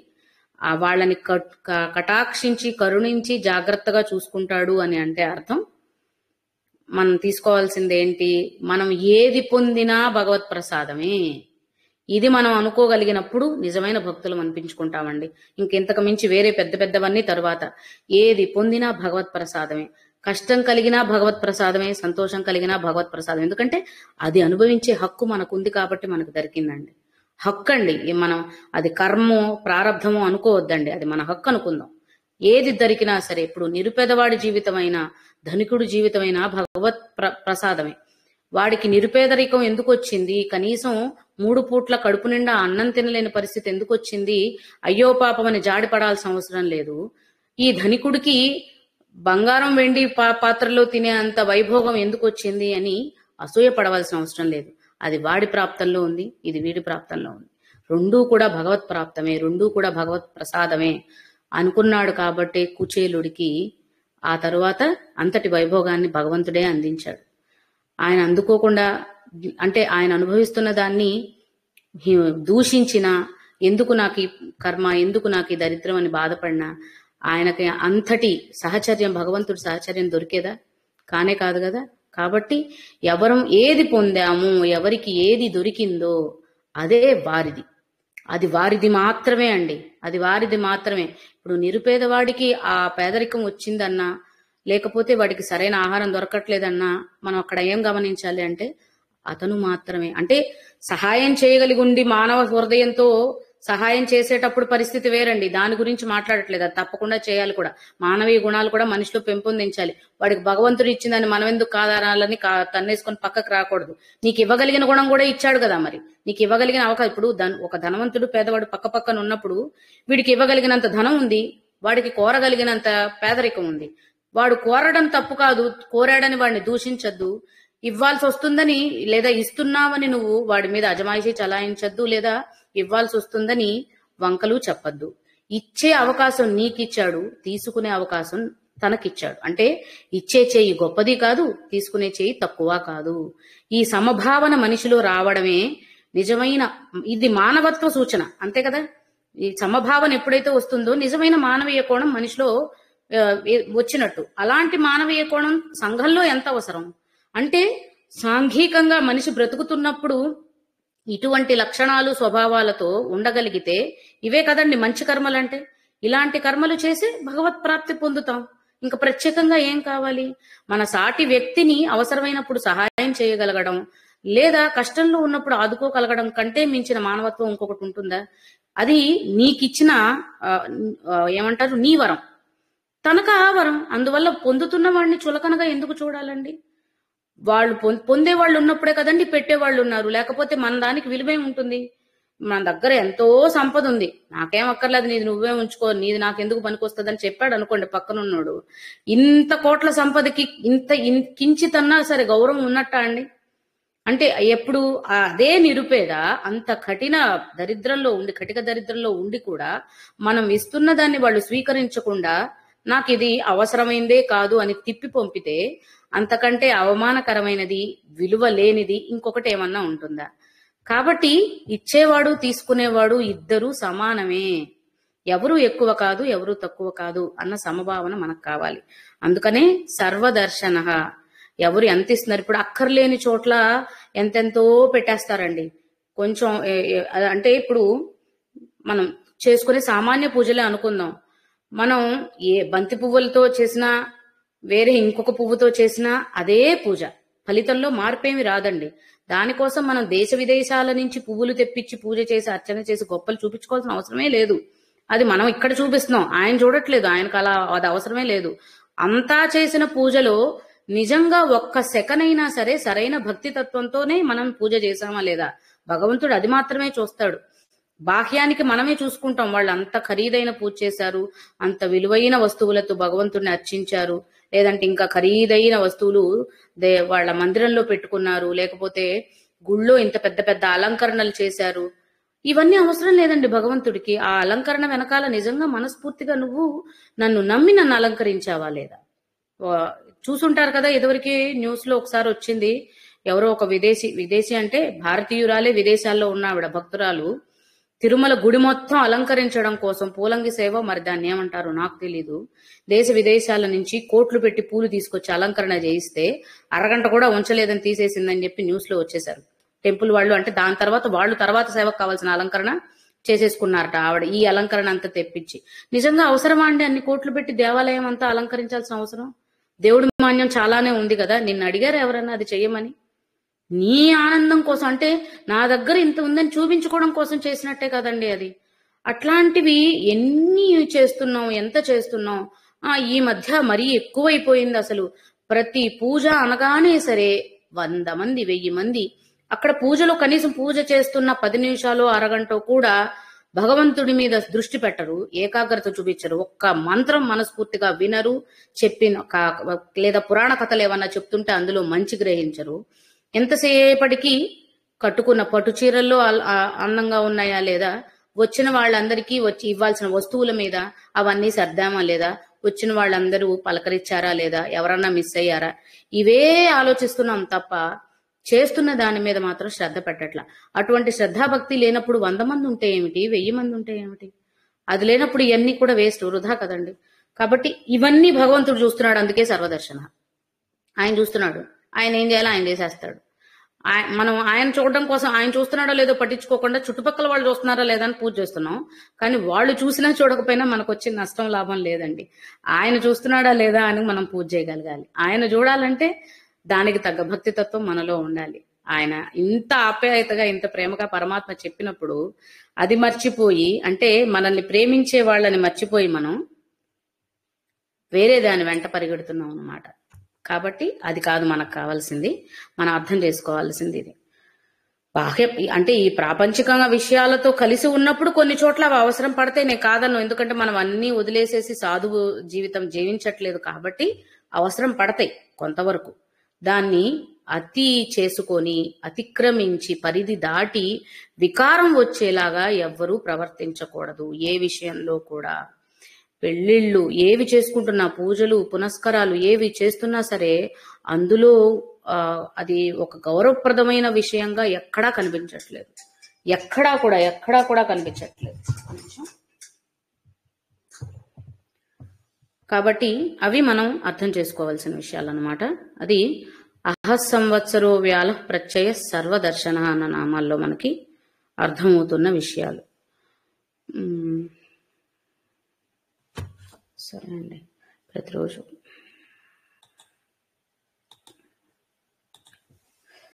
వాళ్ళని కటాక్షించి కరుణించి జాగ్రత్తగా చూసుకుంటాడు అని అంటే అర్థం మనం తీసుకోవాల్సింది ఏంటి? మనం ఏది పొందినా భగవత్ ప్రసాదమే. ఇది మనం అనుకోగలిగినప్పుడు నిజమైన భక్తులు అనిపించుకుంటామండి. ఇంకెంతకు మించి వేరే పెద్ద పెద్దవన్నీ తరువాత. ఏది పొందినా భగవత్ ప్రసాదమే. కష్టం కలిగినా భగవత్ ప్రసాదమే, సంతోషం కలిగినా భగవత్ ప్రసాదం. ఎందుకంటే అది అనుభవించే హక్కు మనకుంది కాబట్టి మనకు దొరికిందండి. హక్కు అండి. మనం అది కర్మో ప్రారంధమో అనుకోవద్దండి, అది మన హక్కు అనుకుందాం. ఏది దొరికినా సరే, ఇప్పుడు నిరుపేదవాడి జీవితమైనా ధనికుడు జీవితమైనా భగవత్ ప్రసాదమే. వాడికి నిరుపేదరికం ఎందుకు వచ్చింది? కనీసం 3 పూట్ల కడుపు నిండా అన్నం తినలేని పరిస్థితి ఎందుకు వచ్చింది? అయ్యో పాపం అని జాడిపడాల్సిన అవసరం లేదు. ఈ ధనికుడికి బంగారం వెండి పాత్రలో తినే అంత వైభోగం ఎందుకు వచ్చింది అని అసూయ పడవలసిన అవసరం లేదు. అది వాడి ప్రాప్తంలో ఉంది, ఇది వీడి ప్రాప్తంలో ఉంది. రెండూ కూడా భగవత్ ప్రాప్తమే, రెండూ కూడా భగవత్ ప్రసాదమే అనుకున్నాడు. కాబట్టి కుచేలుడికి ఆ తరువాత అంతటి వైభోగాన్ని భగవంతుడే అందించాడు. ఆయన అందుకోకుండా, అంటే ఆయన అనుభవిస్తున్న దాన్ని దూషించిన, ఎందుకు నాకు ఈ కర్మ, ఎందుకు నాకు ఈ దరిద్రం అని బాధపడినా ఆయనకి అంతటి సహచర్యం, భగవంతుడి సహచర్యం దొరికేదా? కానే కాదు కదా. కాబట్టి ఎవరం ఏది పొందాము, ఎవరికి ఏది దొరికిందో అదే వారిది, అది వారిది మాత్రమే అండి, అది వారిది మాత్రమే. ఇప్పుడు నిరుపేదవాడికి ఆ పేదరికం వచ్చిందన్నా, లేకపోతే వాడికి సరైన ఆహారం దొరకట్లేదన్నా మనం అక్కడ ఏం గమనించాలి అంటే అతను మాత్రమే. అంటే సహాయం చేయగలిగి ఉండి మానవ హృదయంతో సహాయం చేసేటప్పుడు పరిస్థితి వేరండి, దాని గురించి మాట్లాడట్లేదు. అది తప్పకుండా చేయాలి కూడా. మానవీయ గుణాలు కూడా మనిషిలో పెంపొందించాలి. వాడికి భగవంతుడు ఇచ్చిందని మనం ఎందుకు కాదనాలని తన్నేసుకొని పక్కకు రాకూడదు. నీకు ఇవ్వగలిగిన గుణం కూడా ఇచ్చాడు కదా, మరి నీకు ఇవ్వగలిగిన అవకాశం. ఇప్పుడు ఒక ధనవంతుడు పేదవాడు పక్క పక్కన ఉన్నప్పుడు వీడికి ఇవ్వగలిగినంత ధనం ఉంది, వాడికి కోరగలిగినంత పేదరికం ఉంది. వాడు కోరడం తప్పు కాదు, కోరాడని వాడిని దూషించద్దు. ఇవ్వాల్సి వస్తుందని లేదా ఇస్తున్నావని నువ్వు వాడి మీద అజమాయిషీ చలాయించద్దు, లేదా ఇవ్వాల్సి వస్తుందని వంకలు చెప్పద్దు. ఇచ్చే అవకాశం నీకిచ్చాడు, తీసుకునే అవకాశం తనకిచ్చాడు. అంటే ఇచ్చే చేయి గొప్పది కాదు, తీసుకునే చేయి తక్కువ కాదు. ఈ సమభావన మనిషిలో రావడమే నిజమైన, ఇది మానవత్వ సూచన, అంతే కదా. ఈ సమభావన ఎప్పుడైతే వస్తుందో నిజమైన మానవీయ కోణం మనిషిలో వచ్చినట్టు. అలాంటి మానవీయ కోణం సంఘంలో ఎంత అవసరం అంటే, సాంఘికంగా మనిషి బ్రతుకుతున్నప్పుడు ఇటువంటి లక్షణాలు స్వభావాలతో ఉండగలిగితే ఇవే కదండి మంచి కర్మలంటే. ఇలాంటి కర్మలు చేసి భగవత్ ప్రాప్తి పొందుతాం. ఇంకా ప్రత్యేకంగా ఏం కావాలి? మన సాటి వ్యక్తిని అవసరమైనప్పుడు సహాయం చేయగలగడం, లేదా కష్టంలో ఉన్నప్పుడు ఆదుకోగలగడం కంటే మించిన మానవత్వం ఇంకొకటి ఉంటుందా? అది నీకిచ్చిన ఏమంటారు, నీ వరం, తనకు ఆ వరం. అందువల్ల పొందుతున్న వాడిని చులకనగా ఎందుకు చూడాలండి? వాళ్ళు పొందే వాళ్ళు ఉన్నప్పుడే కదండి పెట్టేవాళ్ళు ఉన్నారు. లేకపోతే మన దానికి విలువే ఉంటుంది. మన దగ్గర ఎంతో సంపద ఉంది, నాకేం అక్కర్లేదు, నీది నువ్వే ఉంచుకో, నీది నాకెందుకు పనికొస్తుంది అని చెప్పాడు అనుకోండి పక్కనున్నాడు, ఇంత కోట్ల సంపదకి ఇంత కించితన్నా సరే గౌరవం ఉన్నట్టా అండి? అంటే ఎప్పుడు అదే నిరుపేద అంత కఠిన దరిద్రంలో ఉండి కూడా మనం ఇస్తున్న దాన్ని వాళ్ళు స్వీకరించకుండా నాకు ఇది అవసరమైందే కాదు అని తిప్పి పంపితే అంతకంటే అవమానకరమైనది, విలువ లేనిది ఇంకొకటి ఏమన్నా ఉంటుందా? కాబట్టి ఇచ్చేవాడు తీసుకునేవాడు ఇద్దరు సమానమే. ఎవరు ఎక్కువ కాదు, ఎవరు తక్కువ కాదు అన్న సమభావన మనకు కావాలి. అందుకనే సర్వదర్శన. ఎవరు ఎంత ఇస్తున్నారు? ఇప్పుడు అక్కర్లేని చోట్ల ఎంతెంతో పెట్టేస్తారండి. కొంచెం అంటే ఇప్పుడు మనం చేసుకునే సామాన్య పూజలే అనుకుందాం. మనం ఏ బంతి పువ్వులతో చేసినా, వేరే ఇంకొక పువ్వుతో చేసినా అదే పూజ, ఫలితంలో మార్పేమి రాదండి. దానికోసం మనం దేశ విదేశాల నుంచి పువ్వులు తెప్పించి పూజ చేసి అర్చన చేసి గొప్పలు చూపించుకోవాల్సిన అవసరమే లేదు. అది మనం ఇక్కడ చూపిస్తున్నాం, ఆయన చూడట్లేదు, ఆయనకు అలా అది అవసరమే లేదు. అంతా చేసిన పూజలో నిజంగా ఒక్క సెకనైనా సరే సరైన భక్తి తత్వంతోనే మనం పూజ చేశామా లేదా? భగవంతుడు అది మాత్రమే చూస్తాడు. బాహ్యానికి మనమే చూసుకుంటాం, వాళ్ళు అంత ఖరీదైన పూజ చేశారు, అంత విలువైన వస్తువులతో భగవంతుడిని అర్చించారు, లేదంటే ఇంకా ఖరీదైన వస్తువులు వాళ్ళ మందిరంలో పెట్టుకున్నారు, లేకపోతే గుళ్ళో ఇంత పెద్ద పెద్ద అలంకరణలు చేశారు. ఇవన్నీ అవసరం లేదండి భగవంతుడికి. ఆ అలంకరణ వెనకాల నిజంగా మనస్ఫూర్తిగా నువ్వు నన్ను నమ్మి నన్ను అలంకరించావా లేదా? చూసుంటారు కదా, ఇదివరకు న్యూస్ లో ఒకసారి వచ్చింది, ఎవరో ఒక విదేశీ అంటే భారతీయురాలే విదేశాల్లో ఉన్న ఆవిడ భక్తురాలు తిరుమల గుడి మొత్తం అలంకరించడం కోసం పూలంగి సేవ, మరి దాన్ని ఏమంటారో నాకు తెలీదు, దేశ విదేశాల నుంచి కోట్లు పెట్టి పూలు తీసుకొచ్చి అలంకరణ చేయిస్తే అరగంట కూడా ఉంచలేదని తీసేసిందని చెప్పి న్యూస్ లో వచ్చేసారు టెంపుల్ వాళ్ళు. అంటే దాని తర్వాత సేవకు కావాల్సిన అలంకరణ చేసేసుకున్నారట ఆవిడ. ఈ అలంకరణ అంతా తెప్పించి నిజంగా అవసరమా అండి అన్ని కోట్లు పెట్టి దేవాలయం అంతా అలంకరించాల్సిన అవసరం? దేవుడి మాన్యం చాలానే ఉంది కదా. నిన్ను అడిగారు ఎవరన్నా అది చెయ్యమని? నీ ఆనందం కోసం, అంటే నా దగ్గర ఇంత ఉందని చూపించుకోవడం కోసం చేసినట్టే కదండి అది. అట్లాంటివి ఎన్ని చేస్తున్నాం, ఎంత చేస్తున్నాం. ఈ మధ్య మరీ ఎక్కువైపోయింది అసలు. ప్రతి పూజ అనగానే సరే 100 మంది 1000 మంది అక్కడ పూజలో కనీసం పూజ చేస్తున్న 10 నిమిషాలు అరగంట కూడా భగవంతుడి మీద దృష్టి పెట్టరు, ఏకాగ్రత చూపించరు, ఒక్క మంత్రం మనస్ఫూర్తిగా వినరు, లేదా పురాణ కథలు ఏమన్నా చెప్తుంటే అందులో మంచి గ్రహించరు. ఎంతసేపటికి కట్టుకున్న పట్టు చీరల్లో అందంగా ఉన్నాయా లేదా, వచ్చిన వాళ్ళందరికీ వచ్చి ఇవ్వాల్సిన వస్తువుల మీద అవన్నీ సర్దామా లేదా, వచ్చిన వాళ్ళందరూ పలకరించారా లేదా, ఎవరన్నా మిస్ అయ్యారా, ఇవే ఆలోచిస్తున్నాం తప్ప చేస్తున్న దాని మీద మాత్రం శ్రద్ధ పెట్టట్లా. అటువంటి శ్రద్ధాభక్తి లేనప్పుడు 100 మంది ఉంటే ఏమిటి, 1000 మంది ఉంటే ఏమిటి? అది లేనప్పుడు ఇవన్నీ కూడా వేస్ట్, వృధా కదండి. కాబట్టి ఇవన్నీ భగవంతుడు చూస్తున్నాడు, అందుకే సర్వదర్శన. ఆయన చూస్తున్నాడు, ఆయన ఏం చేయాలో ఆయన చేసేస్తాడు. మనం ఆయన చూడడం కోసం, ఆయన చూస్తున్నాడో లేదో పట్టించుకోకుండా చుట్టుపక్కల వాళ్ళు చూస్తున్నారా లేదా అని పూజ చేస్తున్నాం. కానీ వాళ్ళు చూసినా చూడకపోయినా మనకు వచ్చే నష్టం లాభం లేదండి. ఆయన చూస్తున్నాడా లేదా అని మనం పూజ చేయగలగాలి. ఆయన చూడాలంటే దానికి తగ్గ భక్తి తత్వం మనలో ఉండాలి. ఆయన ఇంత ఆప్యాయతగా, ఇంత ప్రేమగా పరమాత్మ చెప్పినప్పుడు అది మర్చిపోయి, అంటే మనల్ని ప్రేమించే వాళ్ళని మర్చిపోయి మనం వేరే దాని వెంట పరిగెడుతున్నాం అన్నమాట. కాబట్టి అది కాదు మనకు కావాల్సింది. మనం అర్థం చేసుకోవాల్సింది ఇది. బాహ్య అంటే ఈ ప్రాపంచికంగా విషయాలతో కలిసి ఉన్నప్పుడు కొన్ని చోట్ల అవి అవసరం పడితే నేను కాదన్ను. ఎందుకంటే మనం అన్ని వదిలేసేసి సాధువు జీవితం జీవించట్లేదు కాబట్టి అవసరం పడతాయి కొంతవరకు. దాన్ని అతి చేసుకొని, అతిక్రమించి, పరిధి దాటి వికారం వచ్చేలాగా ఎవ్వరూ ప్రవర్తించకూడదు. ఏ విషయంలో కూడా. పెళ్లిళ్ళు ఏవి చేసుకుంటున్నా, పూజలు పునస్కారాలు ఏవి చేస్తున్నా సరే అందులో అది ఒక గౌరవప్రదమైన విషయంగా ఎక్కడా కనిపించట్లేదు. ఎక్కడా కూడా కనిపించట్లేదు. కాబట్టి అవి మనం అర్థం చేసుకోవాల్సిన విషయాలు అన్నమాట. అది అహస్సంవత్సరో వ్యాల ప్రత్యయ సర్వదర్శన అన్న నామాల్లో మనకి అర్థమవుతున్న విషయాలు. సరే అండి, ప్రతిరోజు